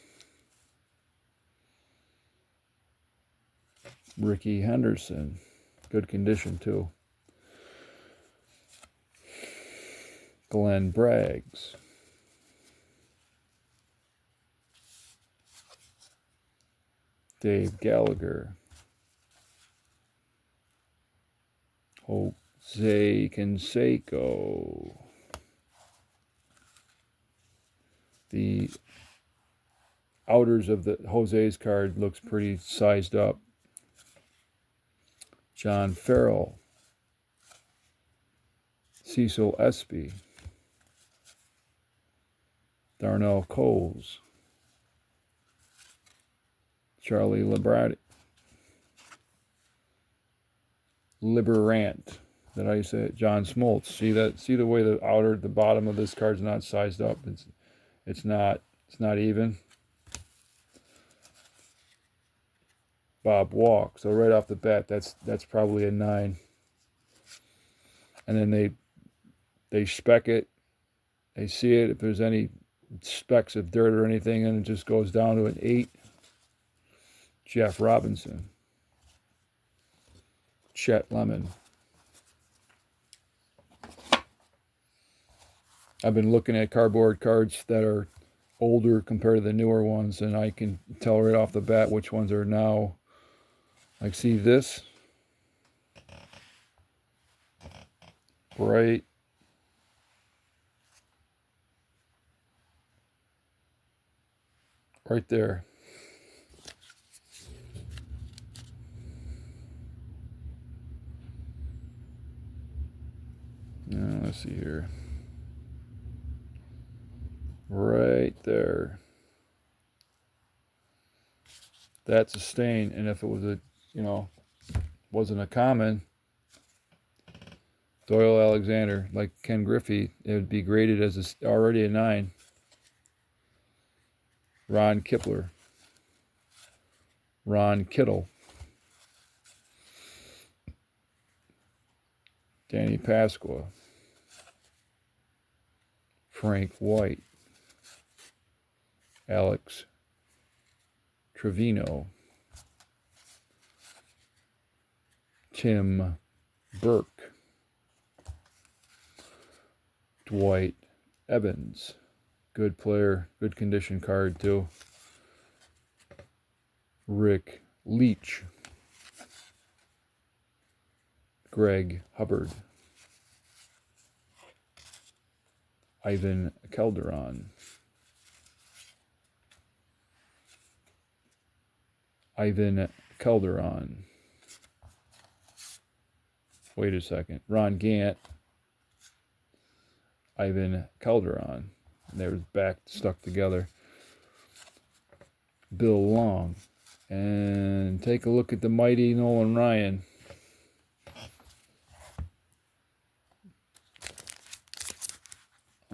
Ricky Henderson, good condition too, Glenn Braggs, Dave Gallagher, Jose Canseco. The outers of the Jose's card looks pretty sized up. John Farrell, Cecil Espy, Darnell Coles, Charlie Liberant. Did I say it? John Smoltz. See that? See the way the bottom of this card's not sized up. It's not even. Bob Walk. So right off the bat, that's probably a 9. And then they spec it. They see it. If there's any specks of dirt or anything, and it just goes down to an 8. Jeff Robinson, Chet Lemon. I've been looking at cardboard cards that are older compared to the newer ones, and I can tell right off the bat which ones are now. Like, see this? Right there. Now, let's see here. Right there. That's a stain, and if it was wasn't a common Doyle Alexander like Ken Griffey, it would be graded as already a 9. Ron Kipler, Ron Kittle, Danny Pasqua, Frank White, Alex Trevino, Tim Burke, Dwight Evans, good player, good condition card too. Rick Leach, Greg Hubbard, Ivan Calderon, Wait a second. Ron Gant, Ivan Calderon. And they were back stuck together. Bill Long. And take a look at the mighty Nolan Ryan.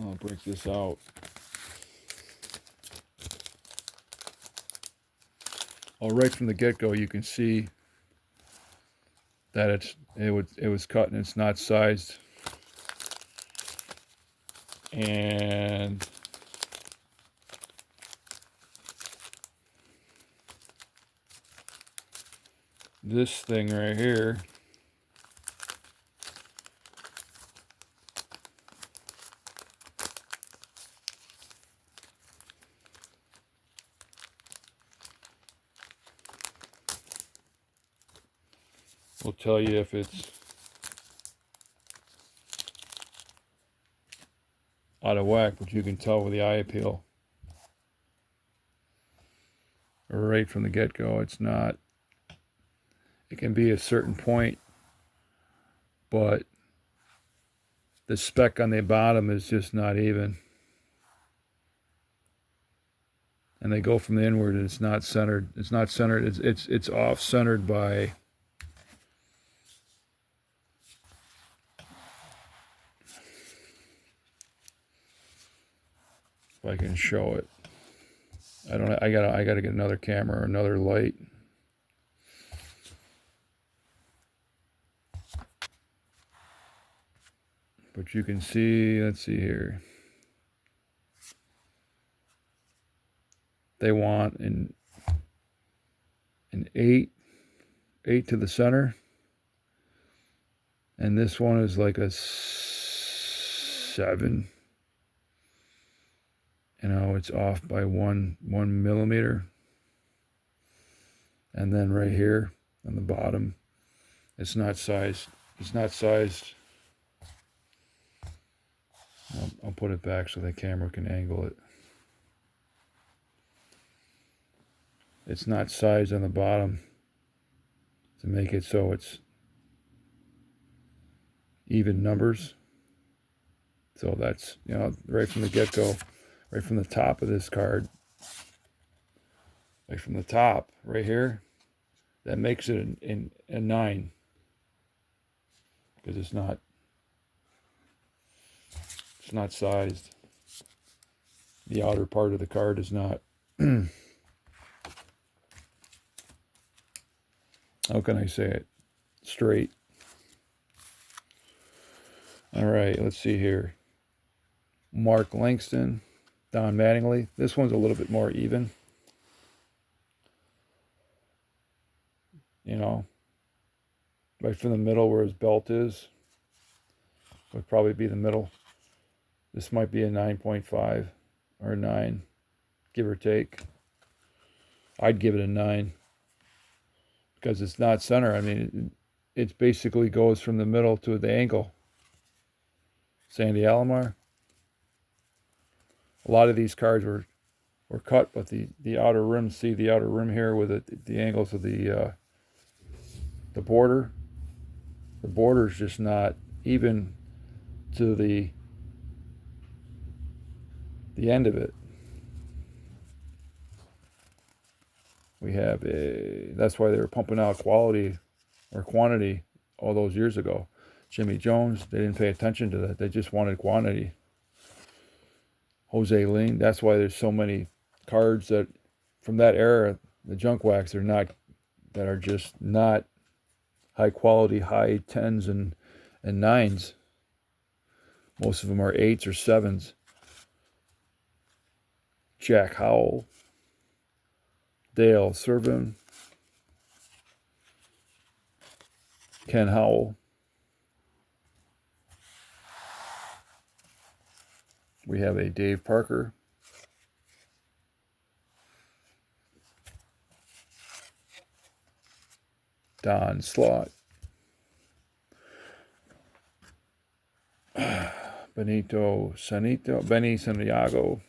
I'll break this out. Oh, right from the get-go, you can see that it was cut and it's not sized. And this thing right here will tell you if it's out of whack, but you can tell with the eye appeal. Right from the get-go, it's not. It can be a certain point, but the speck on the bottom is just not even. And they go from the inward and it's not centered. It's not centered. It's off-centered by if I can show it. I gotta get another camera or another light. But you can see, let's see here. They want an 8 to the center. And this one is like a 7. You know, it's off by one millimeter. And then right here on the bottom, it's not sized. It's not sized. I'll put it back so the camera can angle it. It's not sized on the bottom to make it so it's even numbers. So that's, you know, right from the get-go, right from the top of this card, right from the top, right here, that makes it a 9. Because it's not sized. The outer part of the card is not. How can I say it? Straight. All right, let's see here. Mark Langston, Don Mattingly. This one's a little bit more even. You know, right from the middle where his belt is would probably be the middle. This might be a 9.5 or a 9, give or take. I'd give it a 9 because it's not center. I mean, it basically goes from the middle to the ankle. Sandy Alomar. A lot of these cards were cut, but the outer rim, see the outer rim here with the angles of the border. The border is just not even to the end of it. We have that's why they were pumping out quality or quantity all those years ago. Jimmy Jones, they didn't pay attention to that. They just wanted quantity. Jose Ling, that's why there's so many cards that from that era, the junk wax, that are just not high quality, high 10s and 9s. Most of them are 8s or 7s. Jack Howell, Dale Servin, Ken Howell. We have a Dave Parker. Don Slott. Benny Santiago.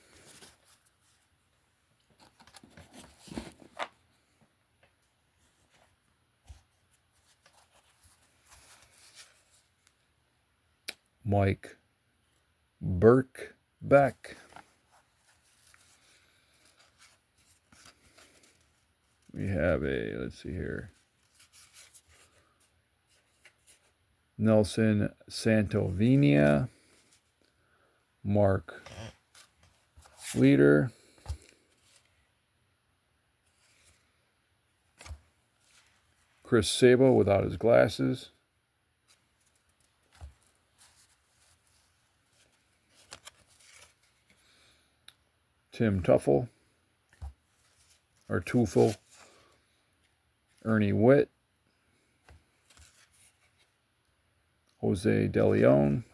Mike Burke Beck. We have a, let's see here, Nelson Santovenia, Mark Leader, Chris Sabo without his glasses, Tim Tuffle, or Tufel, Ernie Witt, Jose De Leon,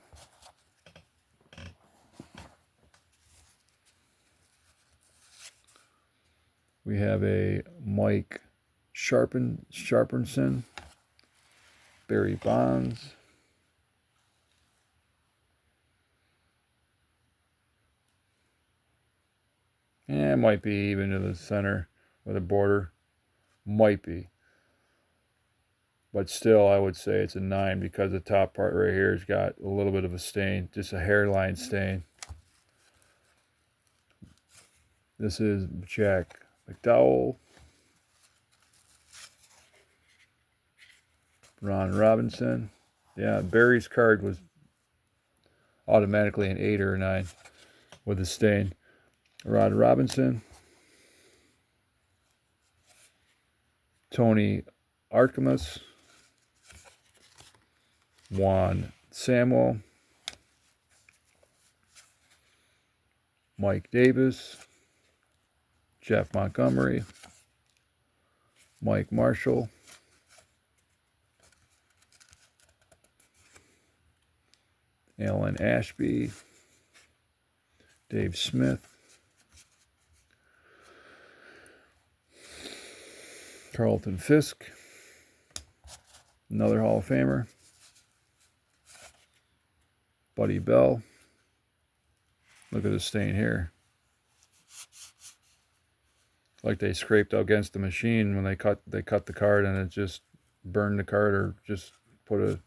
we have a Mike Sharpenson, Barry Bonds, and it might be even to the center with a border, might be. But still, I would say it's a 9 because the top part right here has got a little bit of a stain, just a hairline stain. This is Jack McDowell, Ron Robinson. Yeah, Barry's card was automatically an 8 or a 9 with a stain. Ron Robinson, Tony Artemis, Juan Samuel, Mike Davis, Jeff Montgomery, Mike Marshall, Alan Ashby, Dave Smith, Carlton Fisk, another Hall of Famer, Buddy Bell. Look at the stain here. Like they scraped against the machine when they cut the card, and it just burned the card or just put a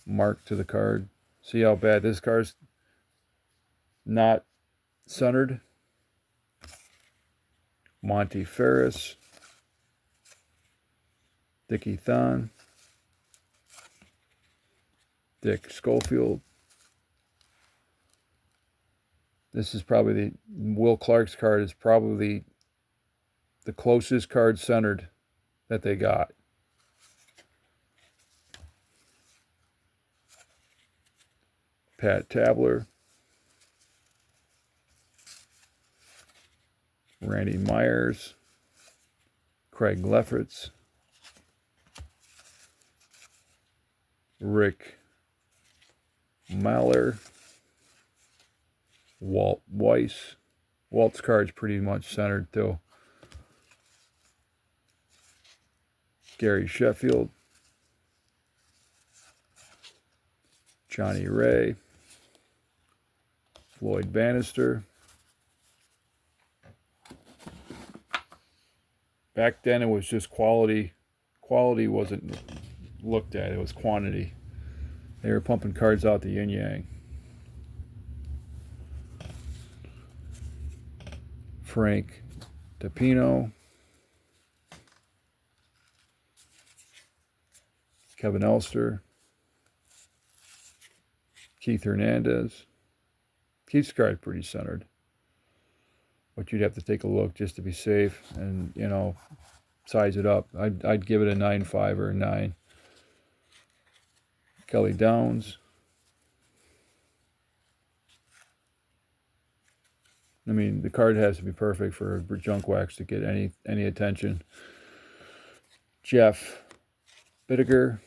mark to the card. See how bad this card's not centered? Monty Ferris, Dickie Thon, Dick Schofield. This is probably Will Clark's card is probably the closest card centered that they got. Pat Tabler, Randy Myers, Craig Lefferts, Rick Mahler, Walt Weiss. Walt's card's pretty much centered too. Gary Sheffield, Johnny Ray, Floyd Bannister. Back then it was just quality. Quality wasn't looked at, it was quantity. They were pumping cards out the yin-yang. Frank DePino, Kevin Elster, Keith Hernandez. Keith's card pretty centered, but you'd have to take a look just to be safe and, you know, size it up. I'd give it a 9.5 or a 9. Kelly Downs. I mean, the card has to be perfect for junk wax to get any attention. Jeff Bittiger,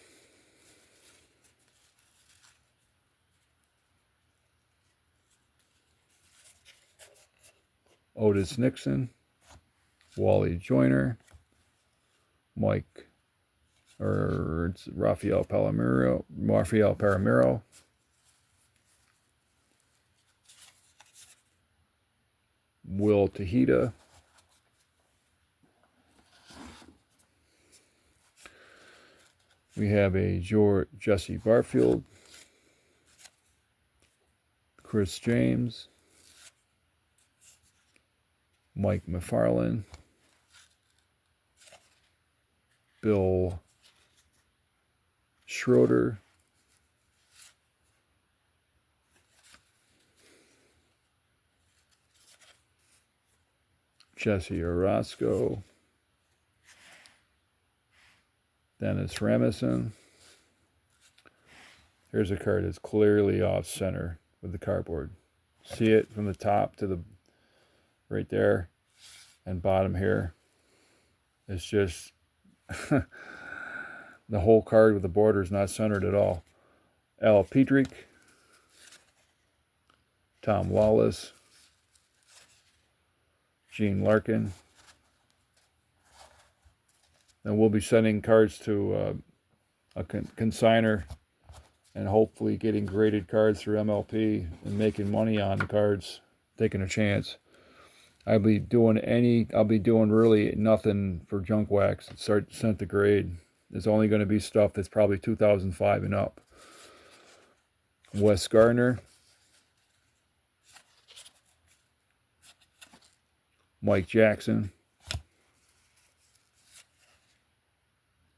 Otis Nixon, Wally Joyner, Mike, or it's Rafael Palomero, Will Tejeda, we have a Jesse Barfield, Chris James, Mike McFarland, Bill Schroeder, Jesse Orozco, Dennis Ramison. Here's a card that's clearly off center with the cardboard. See it from the top to the right there and bottom here. It's just the whole card with the border is not centered at all. Al Piedrich, Tom Wallace, Gene Larkin. And we'll be sending cards to a consigner and hopefully getting graded cards through MLP and making money on the cards, taking a chance. I'll be doing really nothing for junk wax. It's sent to grade. There's only going to be stuff that's probably 2005 and up. Wes Gardner, Mike Jackson,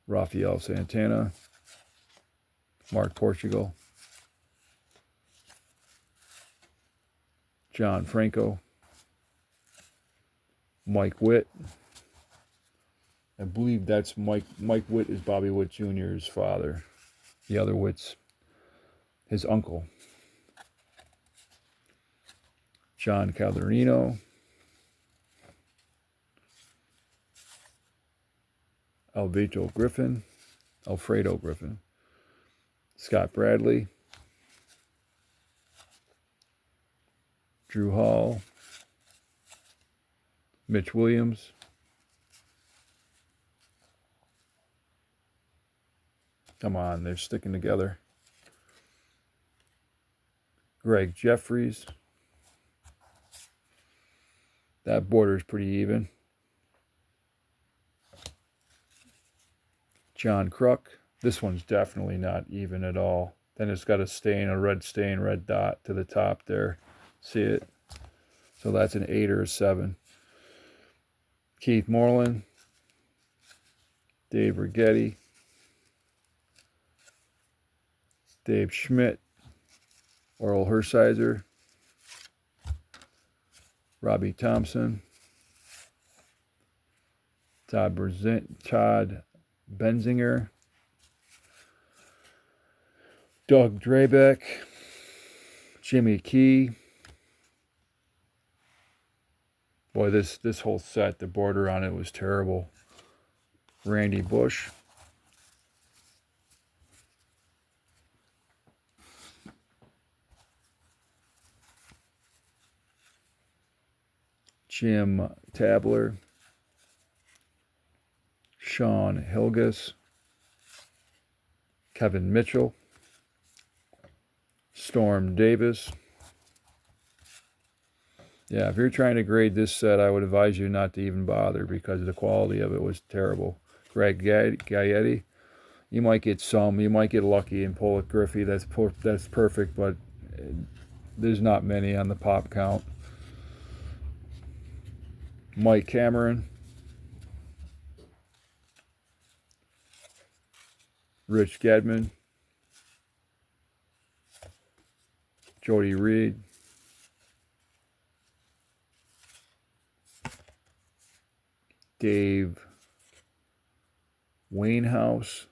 Rafael Santana, Mark Portugal, John Franco, Mike Witt. I believe that's Mike Witt is Bobby Witt Jr.'s father. The other Witt's his uncle. John Calderino, Alfredo Griffin, Scott Bradley, Drew Hall, Mitch Williams, come on, they're sticking together. Greg Jeffries. That border is pretty even. John Kruk. This one's definitely not even at all. Then it's got a red dot to the top there. See it? So that's an 8 or a 7. Keith Moreland. Dave Rigetti. Dave Schmidt. Oral Hershiser. Robbie Thompson. Todd Benzinger. Doug Drabeck. Jimmy Key. Boy, this whole set, the border on it was terrible. Randy Bush. Jim Tabler, Sean Hilgis, Kevin Mitchell, Storm Davis. Yeah, if you're trying to grade this set, I would advise you not to even bother because the quality of it was terrible. Greg Gaetti, you might get some, you might get lucky and pull a Griffey. That's perfect, but there's not many on the pop count. Mike Cameron, Rich Gedman, Jody Reed, Dave Wainhouse,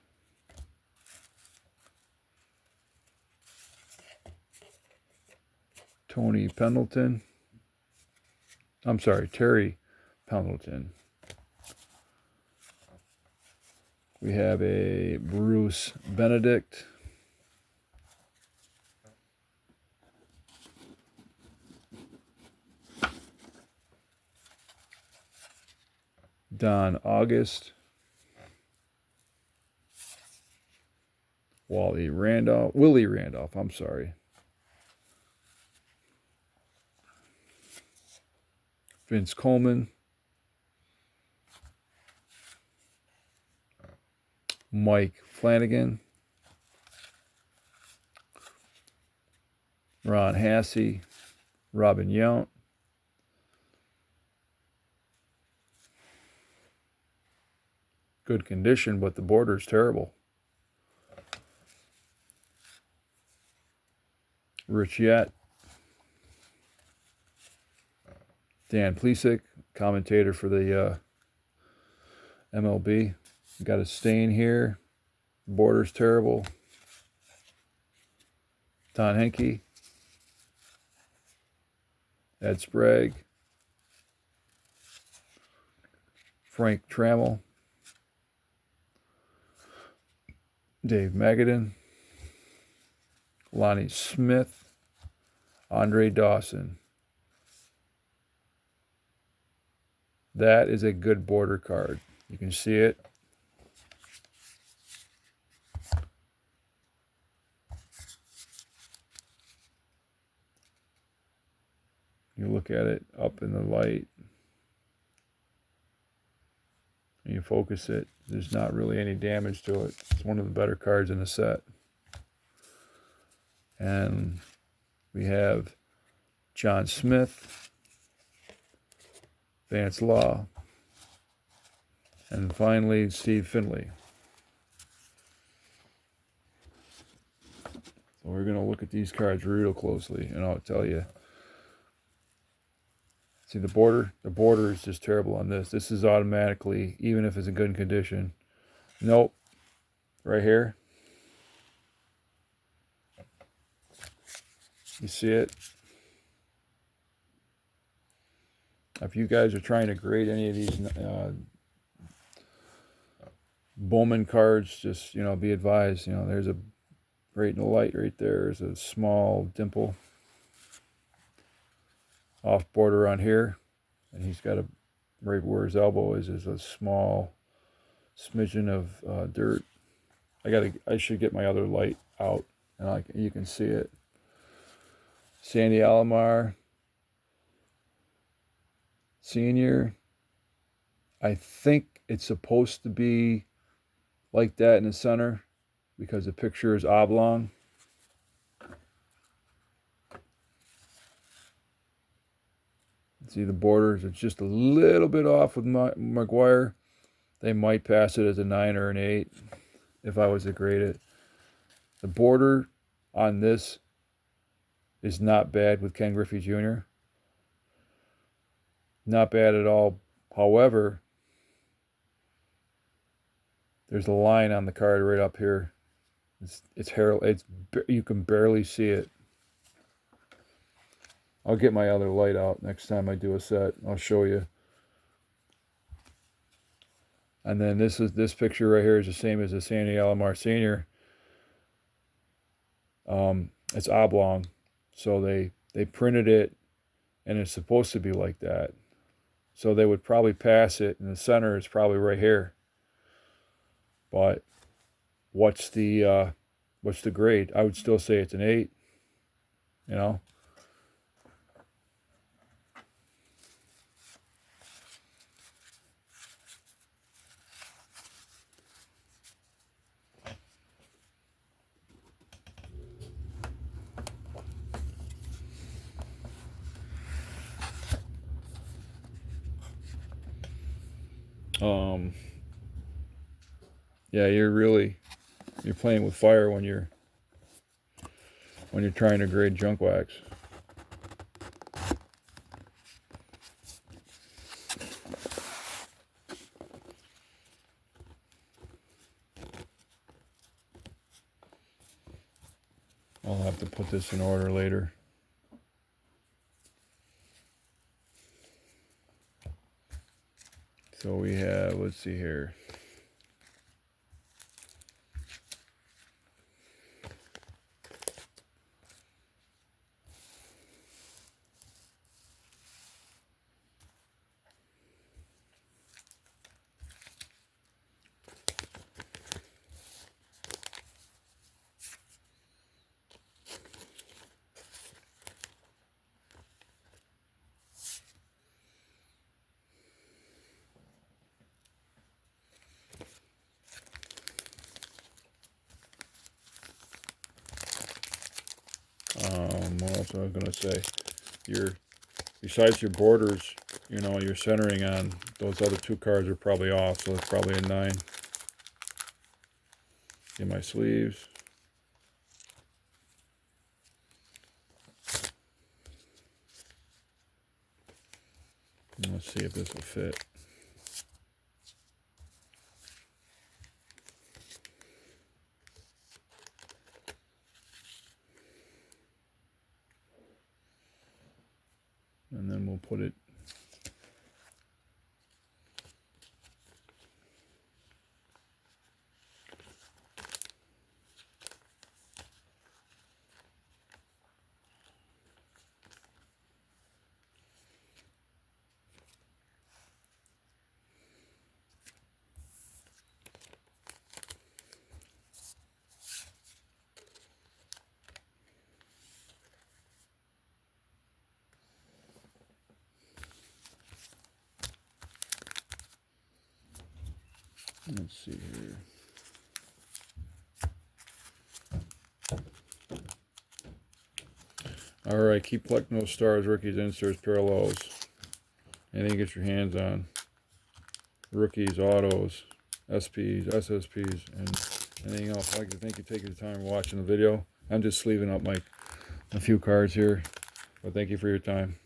Terry Pendleton. We have a Bruce Benedict. Don August. Willie Randolph, I'm sorry. Vince Coleman. Mike Flanagan. Ron Hassey. Robin Yount. good condition, but the border is terrible. Rich Yet. Dan Plesick, commentator for the MLB. Got a stain here. Border's terrible. Don Henke. Ed Sprague. Frank Trammell. Dave Magadan. Lonnie Smith. Andre Dawson. That is a good border card. You can see it. You look at it up in the light. And you focus it. There's not really any damage to it. It's one of the better cards in the set. And we have John Smith, Vance Law, and finally Steve Finley. So we're going to look at these cards real closely, and I'll tell you. See the border? The border is just terrible on this. This is automatically, even if it's in good condition. Nope. Right here. You see it? If you guys are trying to grade any of these bowman cards, just, be advised, there's a, right in the light right there, there's a small dimple. Off border on here, and he's got a, right where his elbow is a small smidgen of dirt. I should get my other light out, and you can see it. Sandy Alomar Senior. I think it's supposed to be like that in the center because the picture is oblong. See the borders, it's just a little bit off with McGuire. They might pass it as a 9 or an 8 if I was to grade it. The border on this is not bad with Ken Griffey Jr. Not bad at all. However, there's a line on the card right up here. It's you can barely see it. I'll get my other light out next time I do a set. I'll show you. And then this picture right here is the same as the Sandy Alomar Senior. It's oblong, so they printed it, and it's supposed to be like that. So they would probably pass it, and the center is probably right here. But what's the grade? I would still say it's an 8. Yeah, you're playing with fire when you're trying to grade junk wax. I'll have to put this in order later. So we have, let's see here. What else was I going to say? Besides your borders, your centering on those other two cards are probably off, so it's probably a 9. Get my sleeves. And let's see if this will fit. And then we'll put it let's see here. All right, keep collecting those stars, rookies, inserts, parallels. Anything you get your hands on. Rookies, autos, SPs, SSPs, and anything else. I'd like to thank you for taking the time watching the video. I'm just sleeving up a few cards here, but thank you for your time.